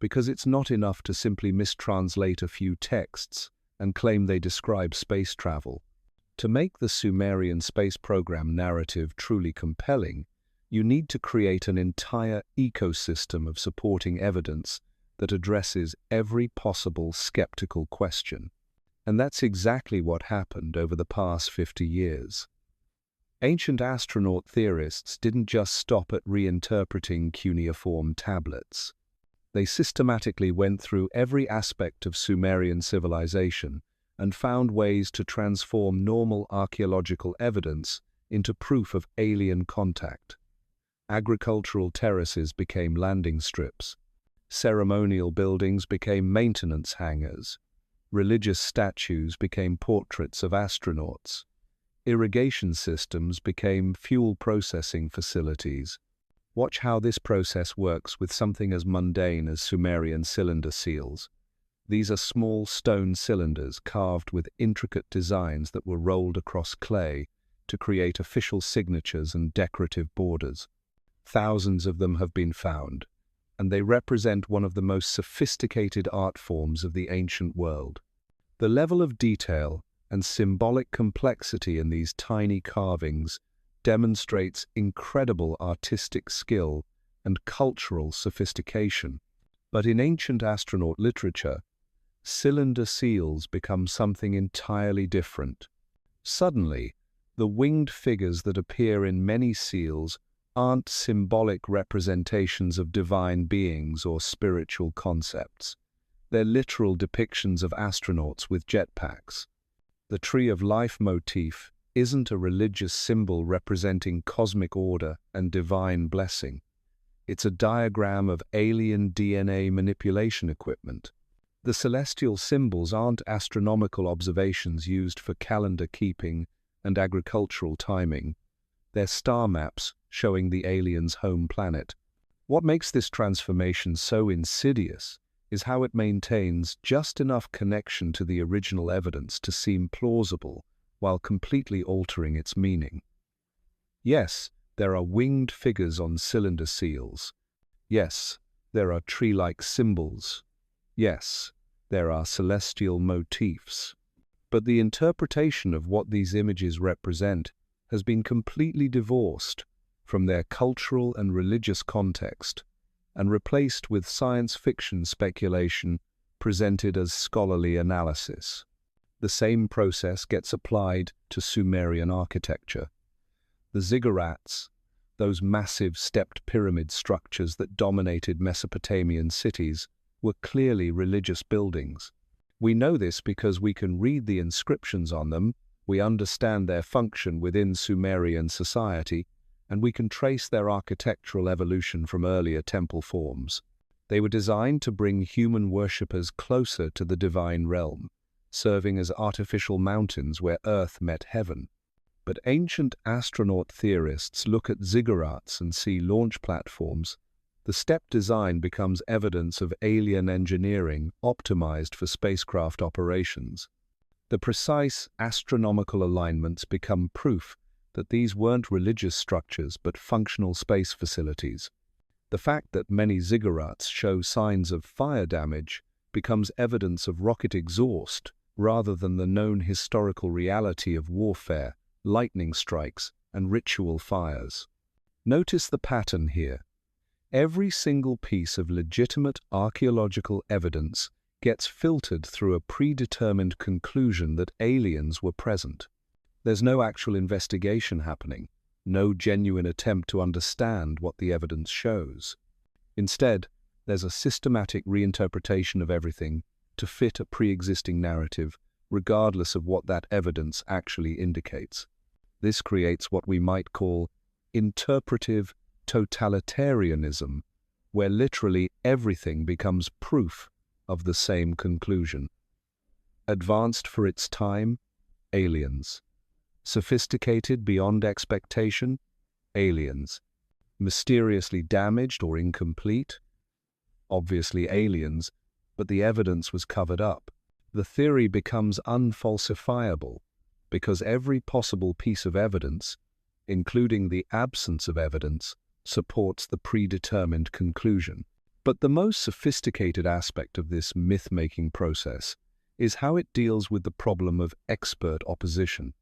A: Because it's not enough to simply mistranslate a few texts and claim they describe space travel. To make the Sumerian space program narrative truly compelling, you need to create an entire ecosystem of supporting evidence that addresses every possible skeptical question. And that's exactly what happened over the past 50 years. Ancient astronaut theorists didn't just stop at reinterpreting cuneiform tablets. They systematically went through every aspect of Sumerian civilization and found ways to transform normal archaeological evidence into proof of alien contact. Agricultural terraces became landing strips. Ceremonial buildings became maintenance hangars. Religious statues became portraits of astronauts. Irrigation systems became fuel processing facilities. Watch how this process works with something as mundane as Sumerian cylinder seals. These are small stone cylinders carved with intricate designs that were rolled across clay to create official signatures and decorative borders. Thousands of them have been found, and they represent one of the most sophisticated art forms of the ancient world. The level of detail and symbolic complexity in these tiny carvings demonstrates incredible artistic skill and cultural sophistication. But in ancient astronaut literature, cylinder seals become something entirely different. Suddenly, the winged figures that appear in many seals aren't symbolic representations of divine beings or spiritual concepts. They're literal depictions of astronauts with jetpacks. The Tree of Life motif isn't a religious symbol representing cosmic order and divine blessing. It's a diagram of alien DNA manipulation equipment. The celestial symbols aren't astronomical observations used for calendar keeping and agricultural timing. They're star maps showing the aliens' home planet. What makes this transformation so insidious is how it maintains just enough connection to the original evidence to seem plausible while completely altering its meaning. Yes, there are winged figures on cylinder seals. Yes, there are tree-like symbols. Yes, there are celestial motifs. But the interpretation of what these images represent has been completely divorced from their cultural and religious context and replaced with science fiction speculation presented as scholarly analysis. The same process gets applied to Sumerian architecture. The Ziggurats, those massive stepped pyramid structures that dominated Mesopotamian cities, were clearly religious buildings. We know this because we can read the inscriptions on them, we understand their function within Sumerian society, and we can trace their architectural evolution from earlier temple forms. They were designed to bring human worshippers closer to the divine realm, serving as artificial mountains where earth met heaven. But ancient astronaut theorists look at ziggurats and see launch platforms. The step design becomes evidence of alien engineering optimized for spacecraft operations. The precise astronomical alignments become proof that these weren't religious structures but functional space facilities. The fact that many ziggurats show signs of fire damage becomes evidence of rocket exhaust rather than the known historical reality of warfare, lightning strikes, and ritual fires. Notice the pattern here. Every single piece of legitimate archaeological evidence gets filtered through a predetermined conclusion that aliens were present. There's no actual investigation happening, no genuine attempt to understand what the evidence shows. Instead, there's a systematic reinterpretation of everything to fit a pre-existing narrative, regardless of what that evidence actually indicates. This creates what we might call interpretive totalitarianism, where literally everything becomes proof of the same conclusion. Advanced for its time? Aliens. Sophisticated beyond expectation? Aliens. Mysteriously damaged or incomplete? Obviously aliens, but the evidence was covered up. The theory becomes unfalsifiable because every possible piece of evidence, including the absence of evidence, supports the predetermined conclusion. But the most sophisticated aspect of this myth-making process is how it deals with the problem of expert opposition.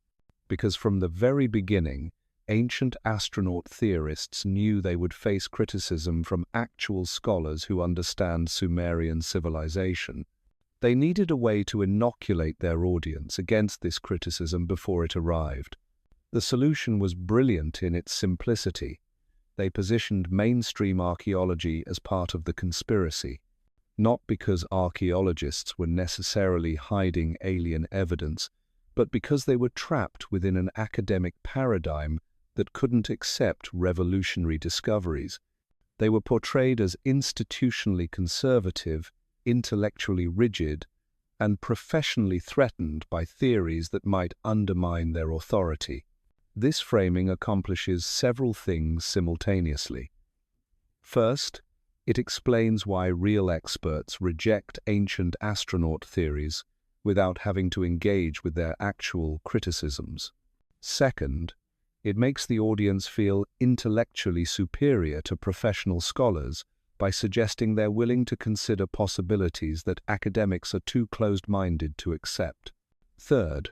A: Because from the very beginning, ancient astronaut theorists knew they would face criticism from actual scholars who understand Sumerian civilization. They needed a way to inoculate their audience against this criticism before it arrived. The solution was brilliant in its simplicity. They positioned mainstream archaeology as part of the conspiracy, not because archaeologists were necessarily hiding alien evidence, but because they were trapped within an academic paradigm that couldn't accept revolutionary discoveries. They were portrayed as institutionally conservative, intellectually rigid, and professionally threatened by theories that might undermine their authority. This framing accomplishes several things simultaneously. First, it explains why real experts reject ancient astronaut theories without having to engage with their actual criticisms. Second, it makes the audience feel intellectually superior to professional scholars by suggesting they're willing to consider possibilities that academics are too closed-minded to accept. Third,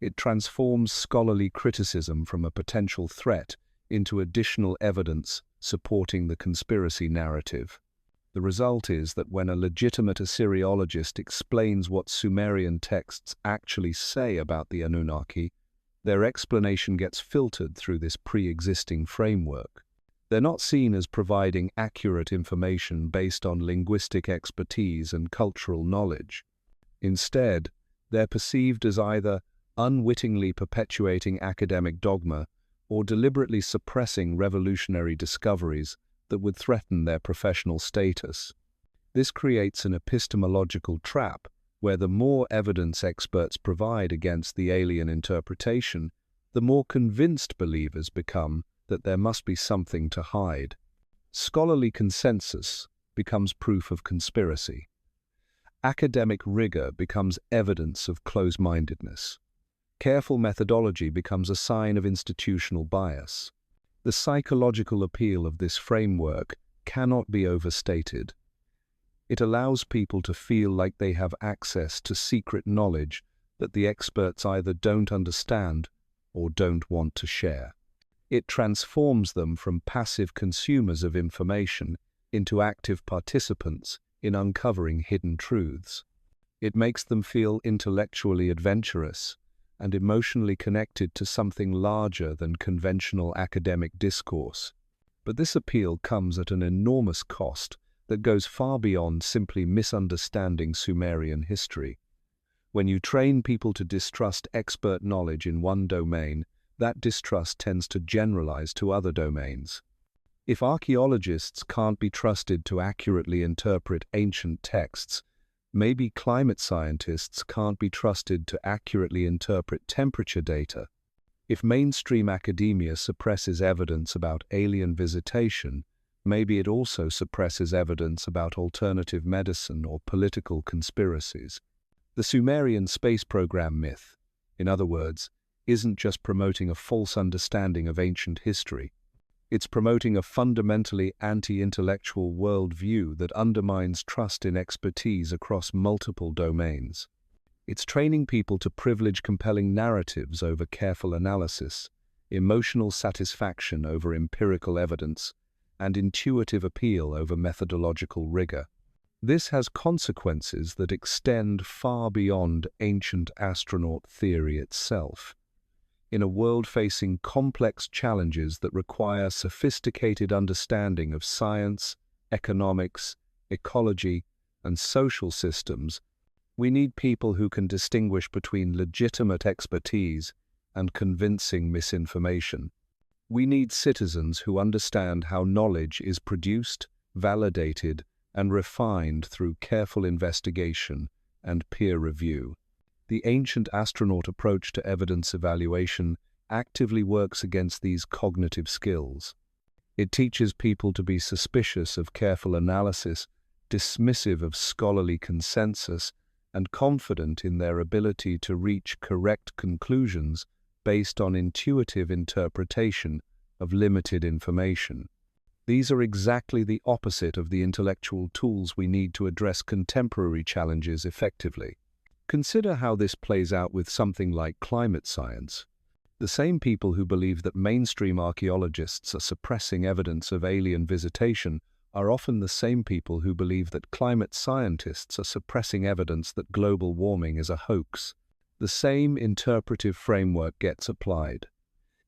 A: it transforms scholarly criticism from a potential threat into additional evidence supporting the conspiracy narrative. The result is that when a legitimate Assyriologist explains what Sumerian texts actually say about the Anunnaki, their explanation gets filtered through this pre-existing framework. They're not seen as providing accurate information based on linguistic expertise and cultural knowledge. Instead, they're perceived as either unwittingly perpetuating academic dogma or deliberately suppressing revolutionary discoveries that would threaten their professional status. This creates an epistemological trap where the more evidence experts provide against the alien interpretation, the more convinced believers become that there must be something to hide. Scholarly consensus becomes proof of conspiracy. Academic rigor becomes evidence of close-mindedness. Careful methodology becomes a sign of institutional bias. The psychological appeal of this framework cannot be overstated. It allows people to feel like they have access to secret knowledge that the experts either don't understand or don't want to share. It transforms them from passive consumers of information into active participants in uncovering hidden truths. It makes them feel intellectually adventurous and emotionally connected to something larger than conventional academic discourse. But this appeal comes at an enormous cost that goes far beyond simply misunderstanding Sumerian history. When you train people to distrust expert knowledge in one domain, that distrust tends to generalize to other domains. If archaeologists can't be trusted to accurately interpret ancient texts, maybe climate scientists can't be trusted to accurately interpret temperature data. If mainstream academia suppresses evidence about alien visitation, maybe it also suppresses evidence about alternative medicine or political conspiracies. The Sumerian space program myth, in other words, isn't just promoting a false understanding of ancient history. It's promoting a fundamentally anti-intellectual worldview that undermines trust in expertise across multiple domains. It's training people to privilege compelling narratives over careful analysis, emotional satisfaction over empirical evidence, and intuitive appeal over methodological rigor. This has consequences that extend far beyond ancient astronaut theory itself. In a world facing complex challenges that require sophisticated understanding of science, economics, ecology, and social systems, we need people who can distinguish between legitimate expertise and convincing misinformation. We need citizens who understand how knowledge is produced, validated, and refined through careful investigation and peer review. The ancient astronaut approach to evidence evaluation actively works against these cognitive skills. It teaches people to be suspicious of careful analysis, dismissive of scholarly consensus, and confident in their ability to reach correct conclusions based on intuitive interpretation of limited information. These are exactly the opposite of the intellectual tools we need to address contemporary challenges effectively. Consider how this plays out with something like climate science. The same people who believe that mainstream archaeologists are suppressing evidence of alien visitation are often the same people who believe that climate scientists are suppressing evidence that global warming is a hoax. The same interpretive framework gets applied.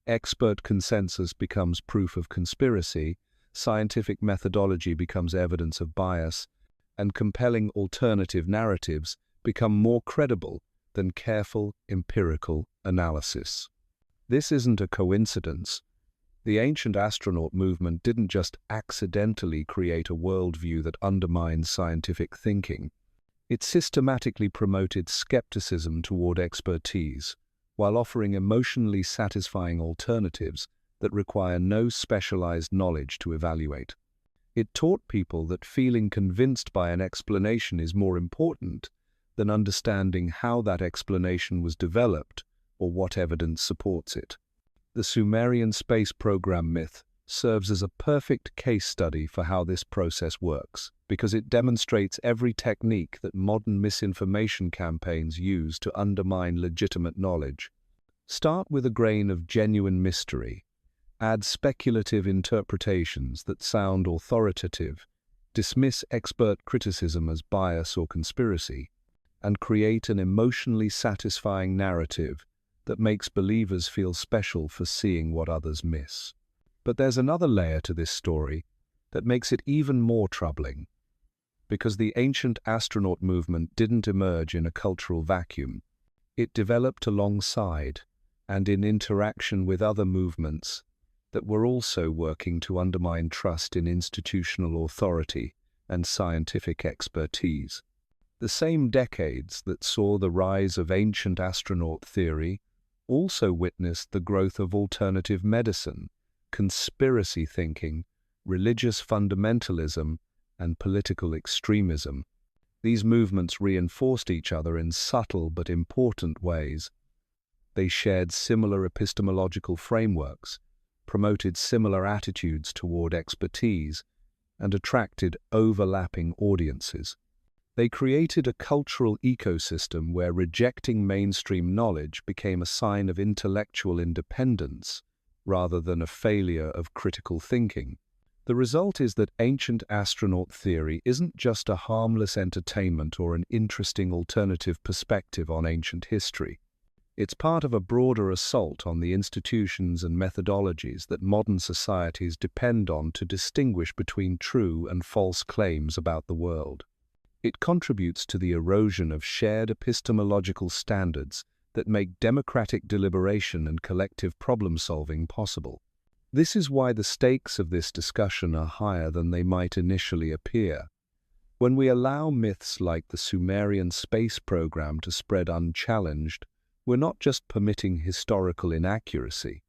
A: Expert consensus becomes proof of conspiracy, scientific methodology becomes evidence of bias, and compelling alternative narratives become more credible than careful empirical analysis. This isn't a coincidence. The ancient astronaut movement didn't just accidentally create a worldview that undermines scientific thinking. It systematically promoted skepticism toward expertise, while offering emotionally satisfying alternatives that require no specialized knowledge to evaluate. It taught people that feeling convinced by an explanation is more important than understanding how that explanation was developed or what evidence supports it. The Sumerian space program myth serves as a perfect case study for how this process works, because it demonstrates every technique that modern misinformation campaigns use to undermine legitimate knowledge. Start with a grain of genuine mystery. Add speculative interpretations that sound authoritative, dismiss expert criticism as bias or conspiracy, and create an emotionally satisfying narrative that makes believers feel special for seeing what others miss. But there's another layer to this story that makes it even more troubling. Because the ancient astronaut movement didn't emerge in a cultural vacuum, it developed alongside and in interaction with other movements that were also working to undermine trust in institutional authority and scientific expertise. The same decades that saw the rise of ancient astronaut theory also witnessed the growth of alternative medicine, conspiracy thinking, religious fundamentalism, and political extremism. These movements reinforced each other in subtle but important ways. They shared similar epistemological frameworks, promoted similar attitudes toward expertise, and attracted overlapping audiences. They created a cultural ecosystem where rejecting mainstream knowledge became a sign of intellectual independence rather than a failure of critical thinking. The result is that ancient astronaut theory isn't just a harmless entertainment or an interesting alternative perspective on ancient history. It's part of a broader assault on the institutions and methodologies that modern societies depend on to distinguish between true and false claims about the world. It contributes to the erosion of shared epistemological standards that make democratic deliberation and collective problem-solving possible. This is why the stakes of this discussion are higher than they might initially appear. When we allow myths like the Sumerian space program to spread unchallenged, we're not just permitting historical inaccuracy,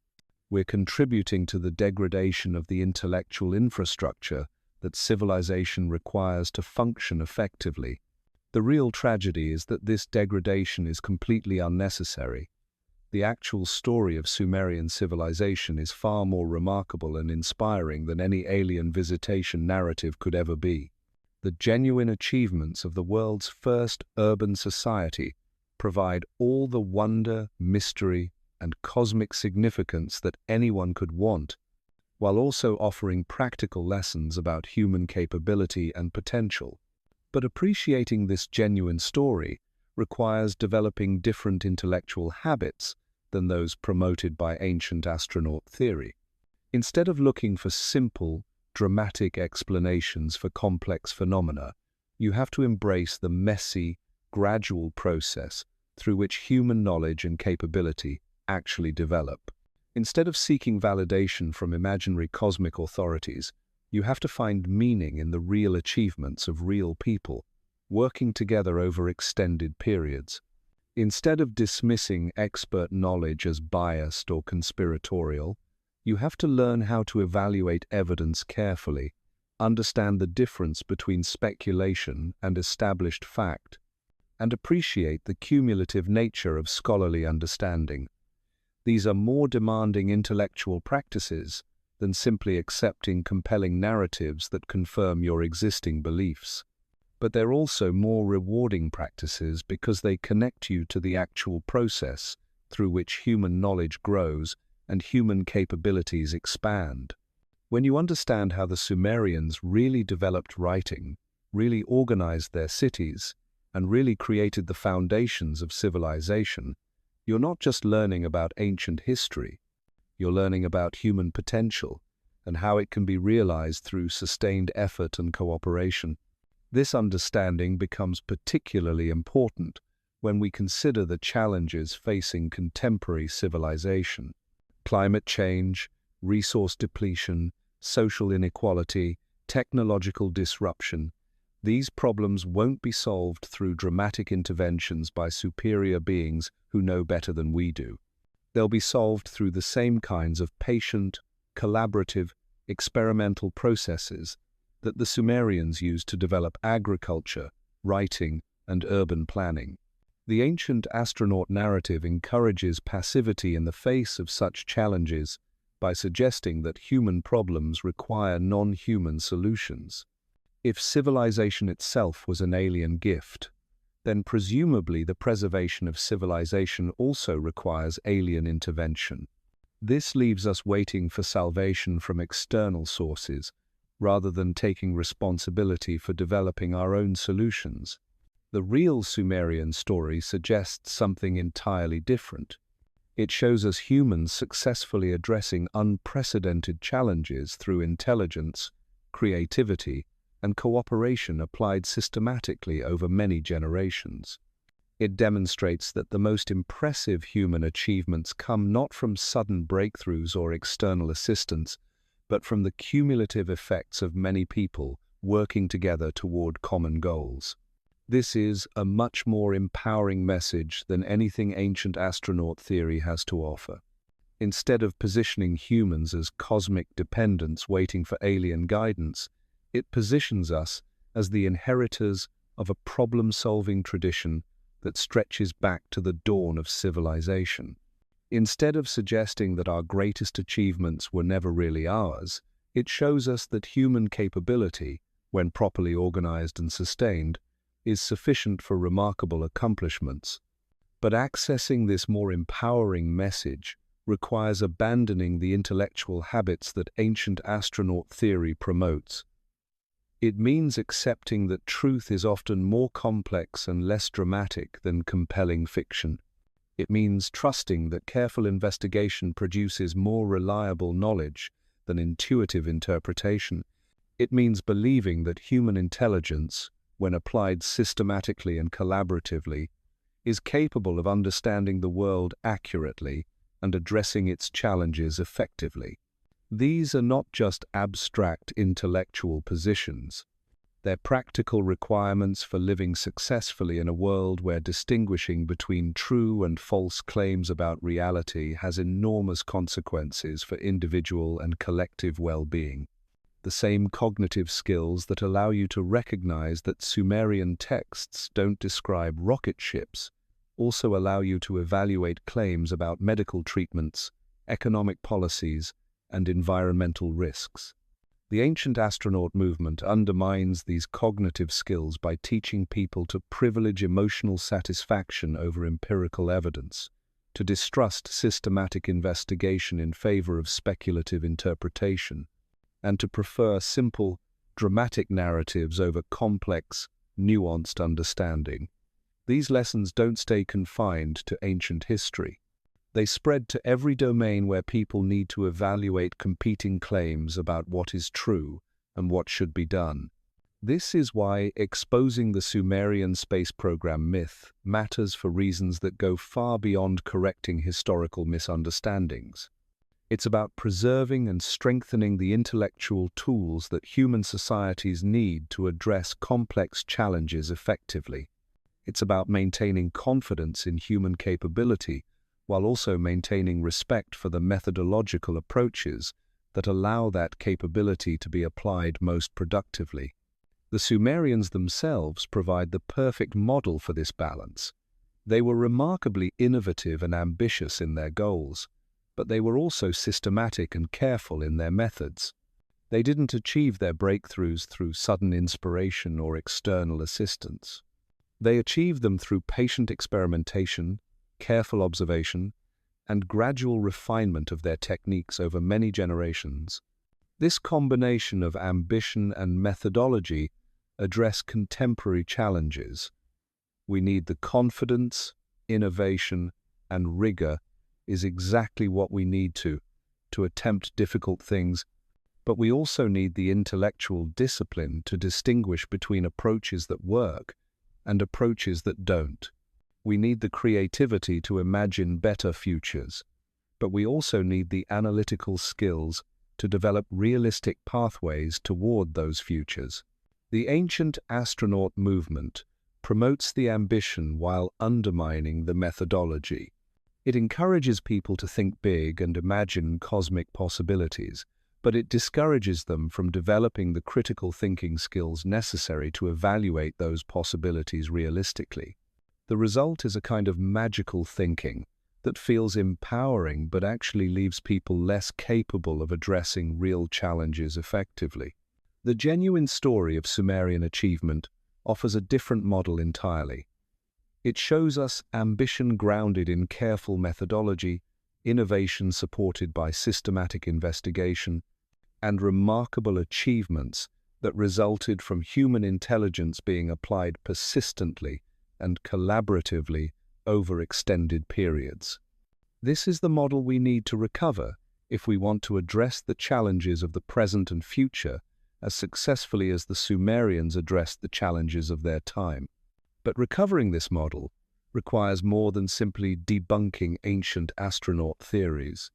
A: we're contributing to the degradation of the intellectual infrastructure that civilization requires to function effectively. The real tragedy is that this degradation is completely unnecessary. The actual story of Sumerian civilization is far more remarkable and inspiring than any alien visitation narrative could ever be. The genuine achievements of the world's first urban society provide all the wonder, mystery, and cosmic significance that anyone could want, while also offering practical lessons about human capability and potential. But appreciating this genuine story requires developing different intellectual habits than those promoted by ancient astronaut theory. Instead of looking for simple, dramatic explanations for complex phenomena, you have to embrace the messy, gradual process through which human knowledge and capability actually develop. Instead of seeking validation from imaginary cosmic authorities, you have to find meaning in the real achievements of real people, working together over extended periods. Instead of dismissing expert knowledge as biased or conspiratorial, you have to learn how to evaluate evidence carefully, understand the difference between speculation and established fact, and appreciate the cumulative nature of scholarly understanding. These are more demanding intellectual practices than simply accepting compelling narratives that confirm your existing beliefs. But they're also more rewarding practices because they connect you to the actual process through which human knowledge grows and human capabilities expand. When you understand how the Sumerians really developed writing, really organized their cities, and really created the foundations of civilization, you're not just learning about ancient history, you're learning about human potential and how it can be realized through sustained effort and cooperation. This understanding becomes particularly important when we consider the challenges facing contemporary civilization. Climate change, resource depletion, social inequality, technological disruption. These problems won't be solved through dramatic interventions by superior beings who know better than we do. They'll be solved through the same kinds of patient, collaborative, experimental processes that the Sumerians used to develop agriculture, writing, and urban planning. The ancient astronaut narrative encourages passivity in the face of such challenges by suggesting that human problems require non-human solutions. If civilization itself was an alien gift, then presumably the preservation of civilization also requires alien intervention. This leaves us waiting for salvation from external sources, rather than taking responsibility for developing our own solutions. The real Sumerian story suggests something entirely different. It shows us humans successfully addressing unprecedented challenges through intelligence, creativity, and cooperation applied systematically over many generations. It demonstrates that the most impressive human achievements come not from sudden breakthroughs or external assistance, but from the cumulative effects of many people working together toward common goals. This is a much more empowering message than anything ancient astronaut theory has to offer. Instead of positioning humans as cosmic dependents waiting for alien guidance, it positions us as the inheritors of a problem-solving tradition that stretches back to the dawn of civilization. Instead of suggesting that our greatest achievements were never really ours, it shows us that human capability, when properly organized and sustained, is sufficient for remarkable accomplishments. But accessing this more empowering message requires abandoning the intellectual habits that ancient astronaut theory promotes. It means accepting that truth is often more complex and less dramatic than compelling fiction. It means trusting that careful investigation produces more reliable knowledge than intuitive interpretation. It means believing that human intelligence, when applied systematically and collaboratively, is capable of understanding the world accurately and addressing its challenges effectively. These are not just abstract intellectual positions. They're practical requirements for living successfully in a world where distinguishing between true and false claims about reality has enormous consequences for individual and collective well-being. The same cognitive skills that allow you to recognize that Sumerian texts don't describe rocket ships also allow you to evaluate claims about medical treatments, economic policies, and environmental risks. The ancient astronaut movement undermines these cognitive skills by teaching people to privilege emotional satisfaction over empirical evidence, to distrust systematic investigation in favor of speculative interpretation, and to prefer simple, dramatic narratives over complex, nuanced understanding. These lessons don't stay confined to ancient history. They spread to every domain where people need to evaluate competing claims about what is true and what should be done. This is why exposing the Sumerian space program myth matters for reasons that go far beyond correcting historical misunderstandings. It's about preserving and strengthening the intellectual tools that human societies need to address complex challenges effectively. It's about maintaining confidence in human capability while also maintaining respect for the methodological approaches that allow that capability to be applied most productively. The Sumerians themselves provide the perfect model for this balance. They were remarkably innovative and ambitious in their goals, but they were also systematic and careful in their methods. They didn't achieve their breakthroughs through sudden inspiration or external assistance. They achieved them through patient experimentation, careful observation, and gradual refinement of their techniques over many generations. This combination of ambition and methodology address contemporary challenges. We need the confidence, innovation, and rigor is exactly what we need to attempt difficult things, but we also need the intellectual discipline to distinguish between approaches that work and approaches that don't. We need the creativity to imagine better futures, but we also need the analytical skills to develop realistic pathways toward those futures. The ancient astronaut movement promotes the ambition while undermining the methodology. It encourages people to think big and imagine cosmic possibilities, but it discourages them from developing the critical thinking skills necessary to evaluate those possibilities realistically. The result is a kind of magical thinking that feels empowering but actually leaves people less capable of addressing real challenges effectively. The genuine story of Sumerian achievement offers a different model entirely. It shows us ambition grounded in careful methodology, innovation supported by systematic investigation, and remarkable achievements that resulted from human intelligence being applied persistently and collaboratively over extended periods. This is the model we need to recover if we want to address the challenges of the present and future as successfully as the Sumerians addressed the challenges of their time. But recovering this model requires more than simply debunking ancient astronaut theories.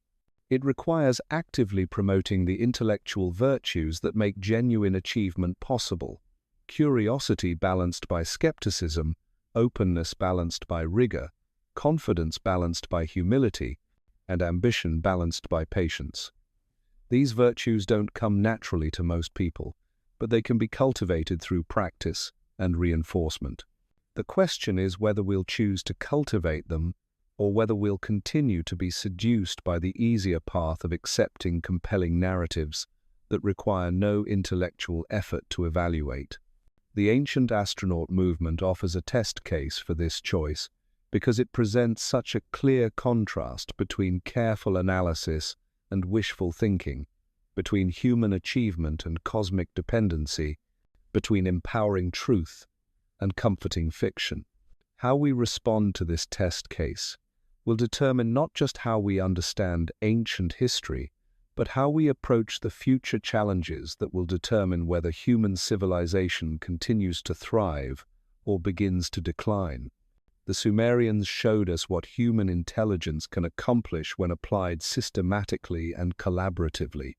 A: It requires actively promoting the intellectual virtues that make genuine achievement possible: curiosity balanced by skepticism, openness balanced by rigor, confidence balanced by humility, and ambition balanced by patience. These virtues don't come naturally to most people, but they can be cultivated through practice and reinforcement. The question is whether we'll choose to cultivate them or whether we'll continue to be seduced by the easier path of accepting compelling narratives that require no intellectual effort to evaluate. The ancient astronaut movement offers a test case for this choice because it presents such a clear contrast between careful analysis and wishful thinking, between human achievement and cosmic dependency, between empowering truth and comforting fiction. How we respond to this test case will determine not just how we understand ancient history, but how we approach the future challenges that will determine whether human civilization continues to thrive or begins to decline. The Sumerians showed us what human intelligence can accomplish when applied systematically and collaboratively.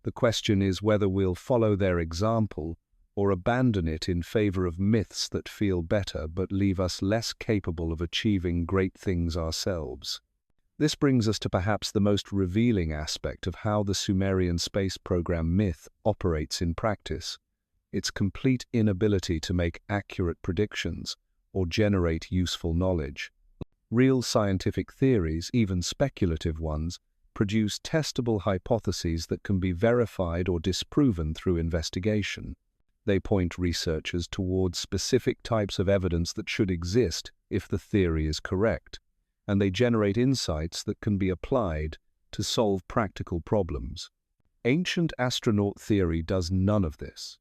A: The question is whether we'll follow their example or abandon it in favor of myths that feel better but leave us less capable of achieving great things ourselves. This brings us to perhaps the most revealing aspect of how the Sumerian space program myth operates in practice: its complete inability to make accurate predictions or generate useful knowledge. Real scientific theories, even speculative ones, produce testable hypotheses that can be verified or disproven through investigation. They point researchers towards specific types of evidence that should exist if the theory is correct, and they generate insights that can be applied to solve practical problems. Ancient astronaut theory does none of this.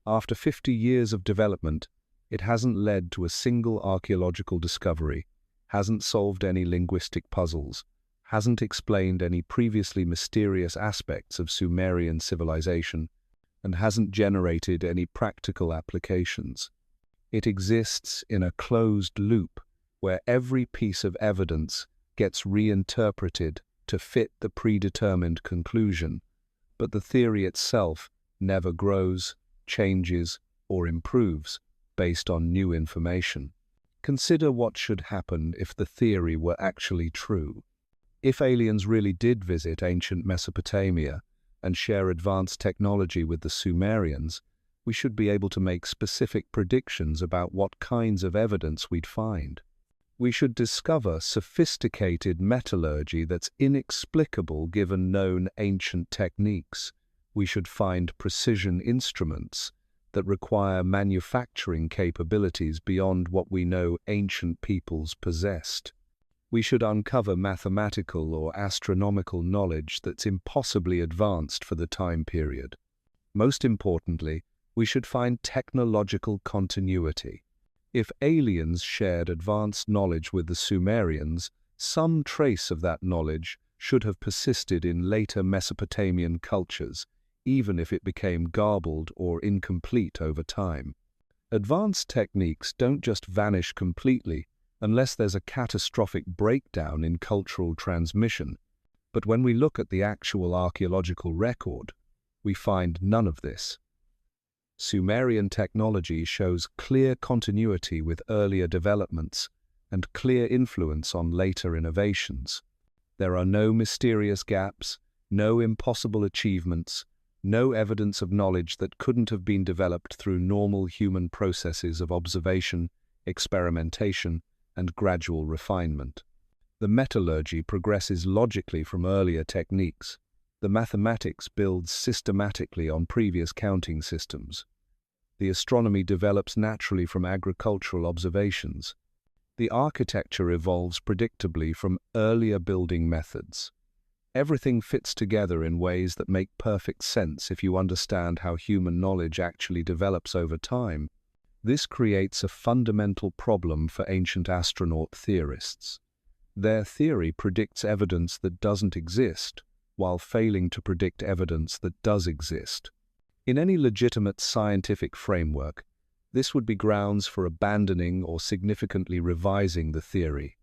A: After 50 years of development, it hasn't led to a single archaeological discovery, hasn't solved any linguistic puzzles, hasn't explained any previously mysterious aspects of Sumerian civilization, and hasn't generated any practical applications. It exists in a closed loop where every piece of evidence gets reinterpreted to fit the predetermined conclusion, but the theory itself never grows, changes, or improves based on new information. Consider what should happen if the theory were actually true. If aliens really did visit ancient Mesopotamia and share advanced technology with the Sumerians, we should be able to make specific predictions about what kinds of evidence we'd find. We should discover sophisticated metallurgy that's inexplicable given known ancient techniques. We should find precision instruments that require manufacturing capabilities beyond what we know ancient peoples possessed. We should uncover mathematical or astronomical knowledge that's impossibly advanced for the time period. Most importantly, we should find technological continuity. If aliens shared advanced knowledge with the Sumerians, some trace of that knowledge should have persisted in later Mesopotamian cultures, even if it became garbled or incomplete over time. Advanced techniques don't just vanish completely unless there's a catastrophic breakdown in cultural transmission. But when we look at the actual archaeological record, we find none of this. Sumerian technology shows clear continuity with earlier developments and clear influence on later innovations. There are no mysterious gaps, no impossible achievements, no evidence of knowledge that couldn't have been developed through normal human processes of observation, experimentation, and gradual refinement. The metallurgy progresses logically from earlier techniques. The mathematics builds systematically on previous counting systems. The astronomy develops naturally from agricultural observations. The architecture evolves predictably from earlier building methods. Everything fits together in ways that make perfect sense if you understand how human knowledge actually develops over time. This creates a fundamental problem for ancient astronaut theorists. Their theory predicts evidence that doesn't exist, while failing to predict evidence that does exist. In any legitimate scientific framework, this would be grounds for abandoning or significantly revising the theory.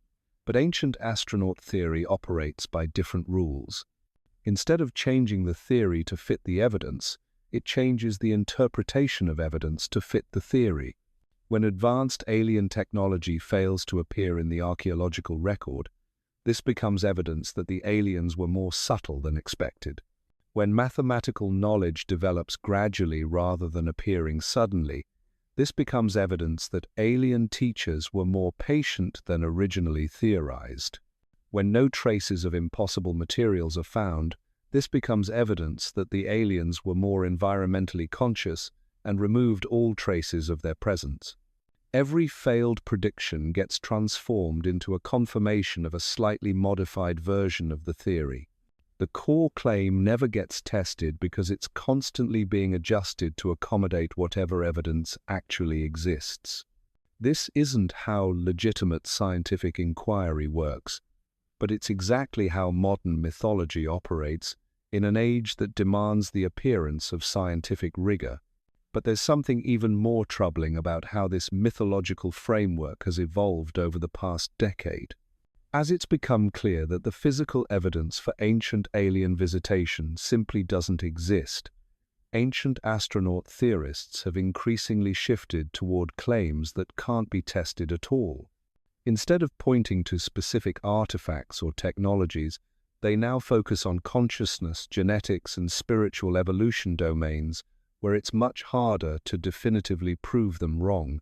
A: But ancient astronaut theory operates by different rules. Instead of changing the theory to fit the evidence, it changes the interpretation of evidence to fit the theory. When advanced alien technology fails to appear in the archaeological record, this becomes evidence that the aliens were more subtle than expected. When mathematical knowledge develops gradually rather than appearing suddenly, this becomes evidence that alien teachers were more patient than originally theorized. When no traces of impossible materials are found, this becomes evidence that the aliens were more environmentally conscious and removed all traces of their presence. Every failed prediction gets transformed into a confirmation of a slightly modified version of the theory. The core claim never gets tested because it's constantly being adjusted to accommodate whatever evidence actually exists. This isn't how legitimate scientific inquiry works. but it's exactly how modern mythology operates in an age that demands the appearance of scientific rigor. But there's something even more troubling about how this mythological framework has evolved over the past decade. As it's become clear that the physical evidence for ancient alien visitation simply doesn't exist, ancient astronaut theorists have increasingly shifted toward claims that can't be tested at all. Instead of pointing to specific artifacts or technologies, they now focus on consciousness, genetics, and spiritual evolution domains where it's much harder to definitively prove them wrong.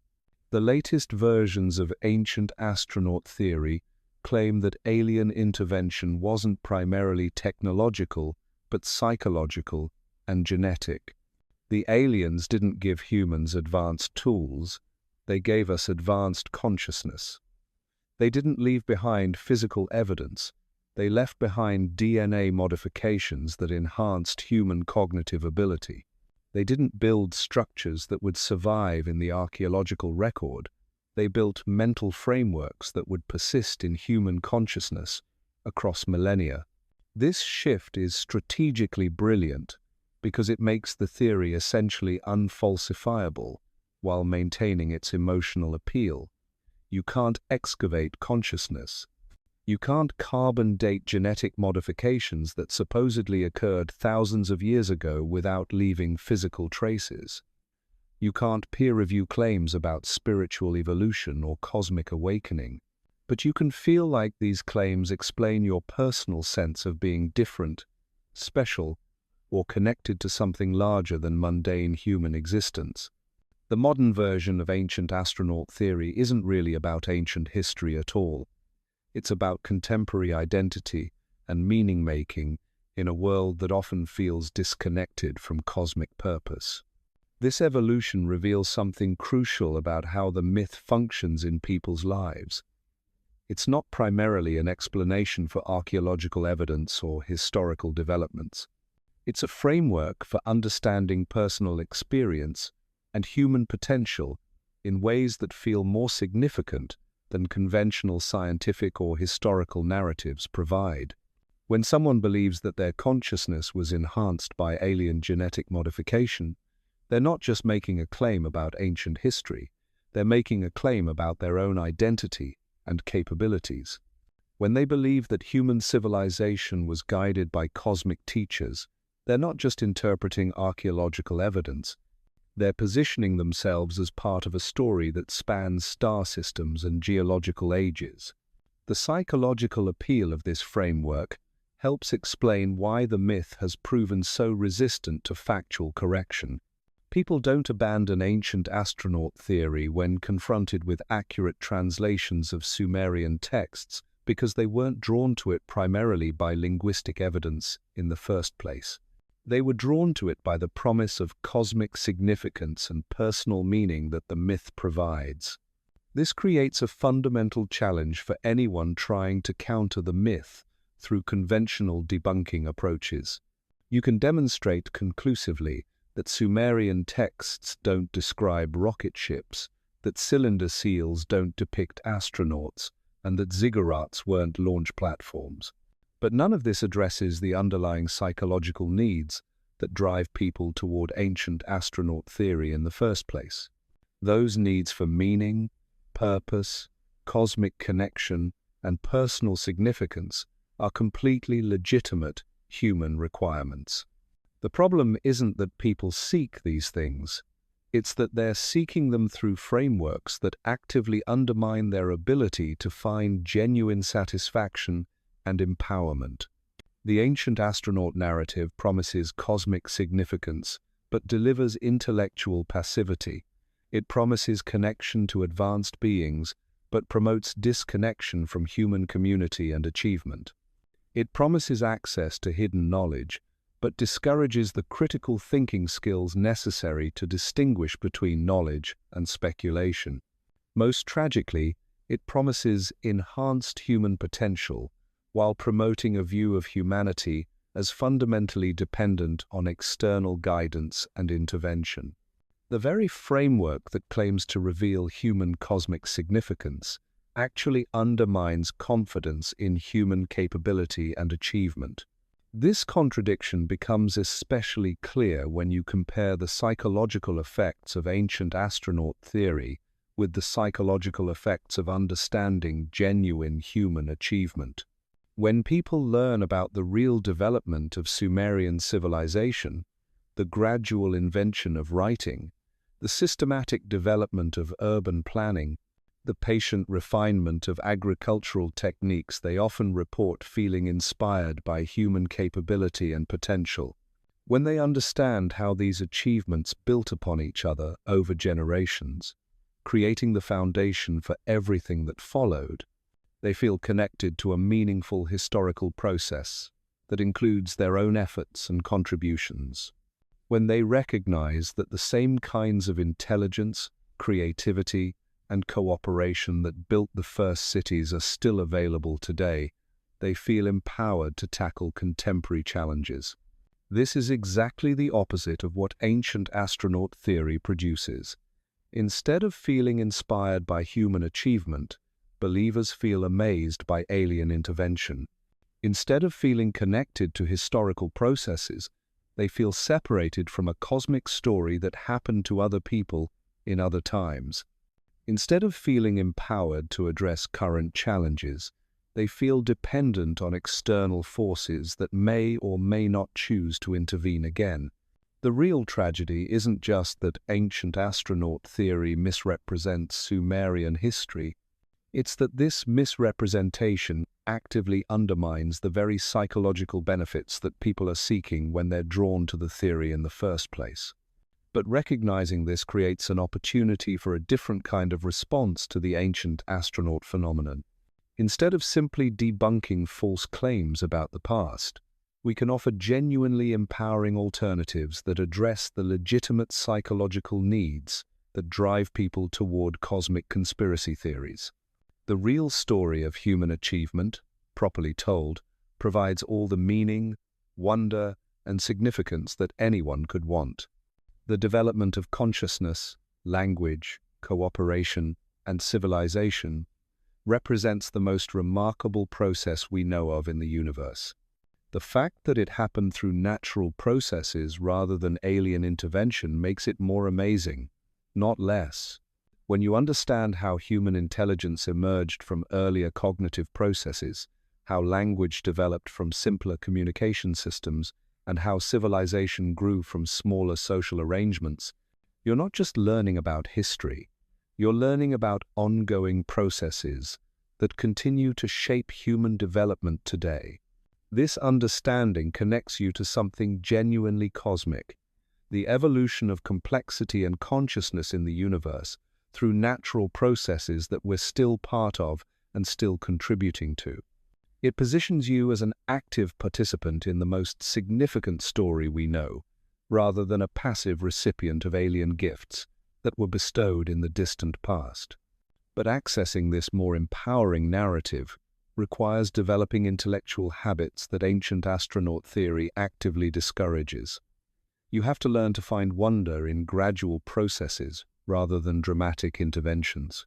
A: The latest versions of ancient astronaut theory claim that alien intervention wasn't primarily technological, but psychological and genetic. The aliens didn't give humans advanced tools, they gave us advanced consciousness. They didn't leave behind physical evidence, they left behind DNA modifications that enhanced human cognitive ability. They didn't build structures that would survive in the archaeological record. They built mental frameworks that would persist in human consciousness across millennia. This shift is strategically brilliant because it makes the theory essentially unfalsifiable while maintaining its emotional appeal. You can't excavate consciousness. You can't carbon date genetic modifications that supposedly occurred thousands of years ago without leaving physical traces. You can't peer-review claims about spiritual evolution or cosmic awakening, but you can feel like these claims explain your personal sense of being different, special, or connected to something larger than mundane human existence. The modern version of ancient astronaut theory isn't really about ancient history at all. It's about contemporary identity and meaning-making in a world that often feels disconnected from cosmic purpose. This evolution reveals something crucial about how the myth functions in people's lives. It's not primarily an explanation for archaeological evidence or historical developments. It's a framework for understanding personal experience and human potential in ways that feel more significant than conventional scientific or historical narratives provide. When someone believes that their consciousness was enhanced by alien genetic modification, they're not just making a claim about ancient history, they're making a claim about their own identity and capabilities. When they believe that human civilization was guided by cosmic teachers, they're not just interpreting archaeological evidence, they're positioning themselves as part of a story that spans star systems and geological ages. The psychological appeal of this framework helps explain why the myth has proven so resistant to factual correction. People don't abandon ancient astronaut theory when confronted with accurate translations of Sumerian texts because they weren't drawn to it primarily by linguistic evidence in the first place. They were drawn to it by the promise of cosmic significance and personal meaning that the myth provides. This creates a fundamental challenge for anyone trying to counter the myth through conventional debunking approaches. You can demonstrate conclusively that Sumerian texts don't describe rocket ships, that cylinder seals don't depict astronauts, and that ziggurats weren't launch platforms. But none of this addresses the underlying psychological needs that drive people toward ancient astronaut theory in the first place. Those needs for meaning, purpose, cosmic connection, and personal significance are completely legitimate human requirements. The problem isn't that people seek these things, it's that they're seeking them through frameworks that actively undermine their ability to find genuine satisfaction and empowerment. The ancient astronaut narrative promises cosmic significance, but delivers intellectual passivity. It promises connection to advanced beings, but promotes disconnection from human community and achievement. It promises access to hidden knowledge, but discourages the critical thinking skills necessary to distinguish between knowledge and speculation. Most tragically, it promises enhanced human potential, while promoting a view of humanity as fundamentally dependent on external guidance and intervention. The very framework that claims to reveal human cosmic significance actually undermines confidence in human capability and achievement. This contradiction becomes especially clear when you compare the psychological effects of ancient astronaut theory with the psychological effects of understanding genuine human achievement. When people learn about the real development of Sumerian civilization, the gradual invention of writing, the systematic development of urban planning, the patient refinement of agricultural techniques, they often report feeling inspired by human capability and potential. When they understand how these achievements built upon each other over generations, creating the foundation for everything that followed, they feel connected to a meaningful historical process that includes their own efforts and contributions. When they recognize that the same kinds of intelligence, creativity, and cooperation that built the first cities are still available today, they feel empowered to tackle contemporary challenges. This is exactly the opposite of what ancient astronaut theory produces. Instead of feeling inspired by human achievement, believers feel amazed by alien intervention. Instead of feeling connected to historical processes, they feel separated from a cosmic story that happened to other people in other times. Instead of feeling empowered to address current challenges, they feel dependent on external forces that may or may not choose to intervene again. The real tragedy isn't just that ancient astronaut theory misrepresents Sumerian history. It's that this misrepresentation actively undermines the very psychological benefits that people are seeking when they're drawn to the theory in the first place. But recognizing this creates an opportunity for a different kind of response to the ancient astronaut phenomenon. Instead of simply debunking false claims about the past, we can offer genuinely empowering alternatives that address the legitimate psychological needs that drive people toward cosmic conspiracy theories. The real story of human achievement, properly told, provides all the meaning, wonder, and significance that anyone could want. The development of consciousness, language, cooperation, and civilization represents the most remarkable process we know of in the universe. The fact that it happened through natural processes rather than alien intervention makes it more amazing, not less. When you understand how human intelligence emerged from earlier cognitive processes, how language developed from simpler communication systems, and how civilization grew from smaller social arrangements, you're not just learning about history, you're learning about ongoing processes that continue to shape human development today. This understanding connects you to something genuinely cosmic, the evolution of complexity and consciousness in the universe through natural processes that we're still part of and still contributing to. It positions you as an active participant in the most significant story we know, rather than a passive recipient of alien gifts that were bestowed in the distant past. But accessing this more empowering narrative requires developing intellectual habits that ancient astronaut theory actively discourages. You have to learn to find wonder in gradual processes rather than dramatic interventions.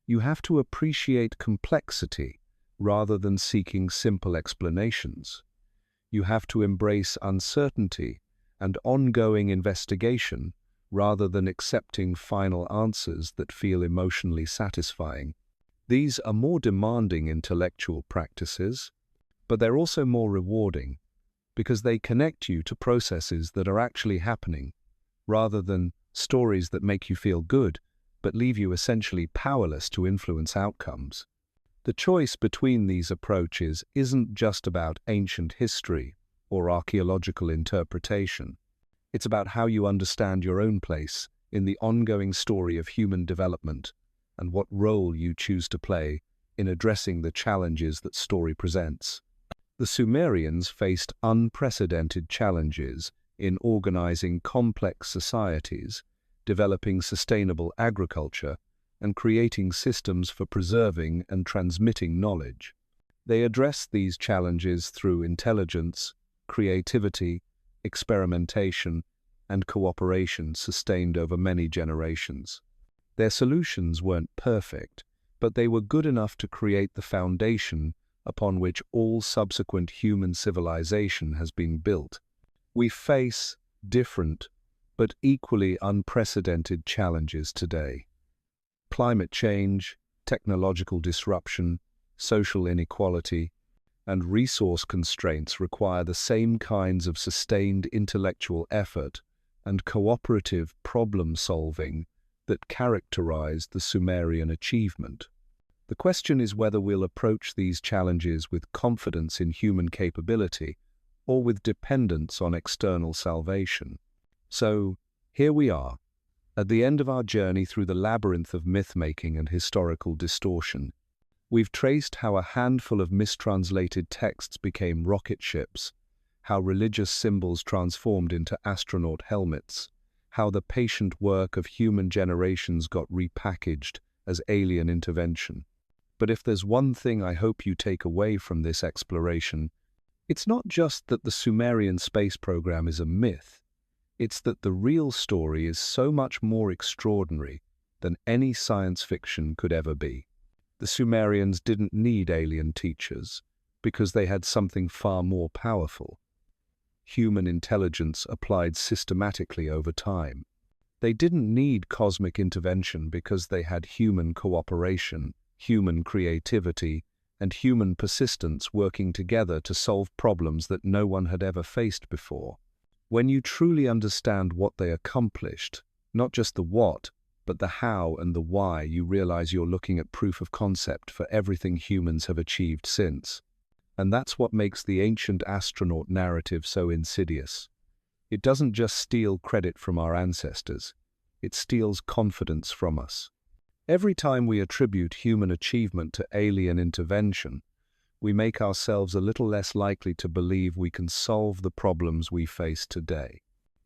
A: You have to appreciate complexity rather than seeking simple explanations. You have to embrace uncertainty and ongoing investigation rather than accepting final answers that feel emotionally satisfying. These are more demanding intellectual practices, but they're also more rewarding because they connect you to processes that are actually happening, rather than stories that make you feel good but leave you essentially powerless to influence outcomes. The choice between these approaches isn't just about ancient history or archaeological interpretation. It's about how you understand your own place in the ongoing story of human development and what role you choose to play in addressing the challenges that story presents. The Sumerians faced unprecedented challenges in organizing complex societies, developing sustainable agriculture, and creating systems for preserving and transmitting knowledge. They addressed these challenges through intelligence, creativity, experimentation, and cooperation sustained over many generations. Their solutions weren't perfect, but they were good enough to create the foundation upon which all subsequent human civilization has been built. We face different, but equally unprecedented challenges today. Climate change, technological disruption, social inequality, and resource constraints require the same kinds of sustained intellectual effort and cooperative problem-solving that characterized the Sumerian achievement. The question is whether we'll approach these challenges with confidence in human capability or with dependence on external salvation. So, here we are, at the end of our journey through the labyrinth of myth-making and historical distortion. We've traced how a handful of mistranslated texts became rocket ships, how religious symbols transformed into astronaut helmets, how the patient work of human generations got repackaged as alien intervention. But if there's one thing I hope you take away from this exploration, it's not just that the Sumerian space program is a myth, it's that the real story is so much more extraordinary than any science fiction could ever be. The Sumerians didn't need alien teachers because they had something far more powerful: human intelligence applied systematically over time. They didn't need cosmic intervention because they had human cooperation, human creativity, and human persistence working together to solve problems that no one had ever faced before. When you truly understand what they accomplished, not just the what, but the how and the why, you realize you're looking at proof of concept for everything humans have achieved since. And that's what makes the ancient astronaut narrative so insidious. It doesn't just steal credit from our ancestors, it steals confidence from us. Every time we attribute human achievement to alien intervention, we make ourselves a little less likely to believe we can solve the problems we face today.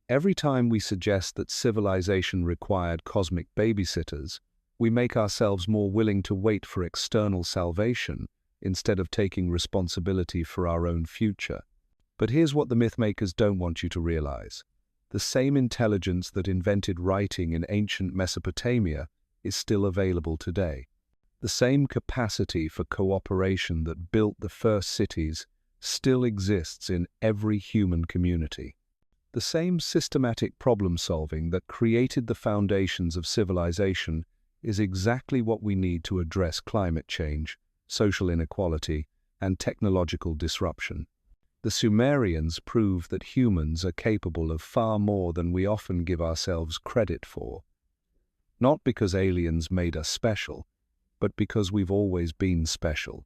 A: Every time we suggest that civilization required cosmic babysitters, we make ourselves more willing to wait for external salvation instead of taking responsibility for our own future. But here's what the mythmakers don't want you to realize. The same intelligence that invented writing in ancient Mesopotamia is still available today. The same capacity for cooperation that built the first cities still exists in every human community. The same systematic problem-solving that created the foundations of civilization is exactly what we need to address climate change, social inequality, and technological disruption. The Sumerians prove that humans are capable of far more than we often give ourselves credit for. Not because aliens made us special, but because we've always been special.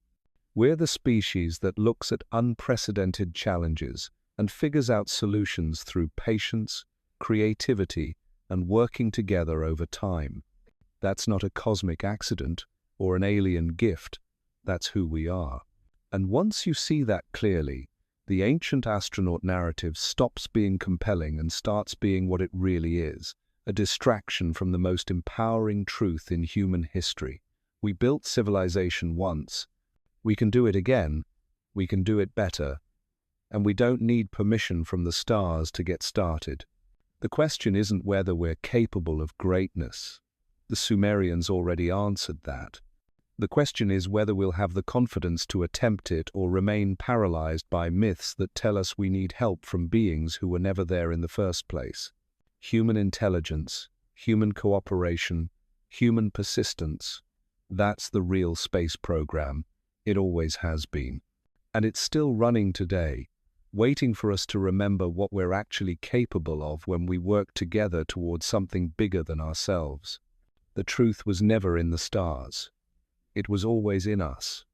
A: We're the species that looks at unprecedented challenges and figures out solutions through patience, creativity, and working together over time. That's not a cosmic accident or an alien gift, that's who we are. And once you see that clearly, the ancient astronaut narrative stops being compelling and starts being what it really is, a distraction from the most empowering truth in human history. We built civilization once. We can do it again. We can do it better. And we don't need permission from the stars to get started. The question isn't whether we're capable of greatness. The Sumerians already answered that. The question is whether we'll have the confidence to attempt it or remain paralyzed by myths that tell us we need help from beings who were never there in the first place. Human intelligence, human cooperation, human persistence. That's the real space program. It always has been. And it's still running today, waiting for us to remember what we're actually capable of when we work together towards something bigger than ourselves. The truth was never in the stars. It was always in us.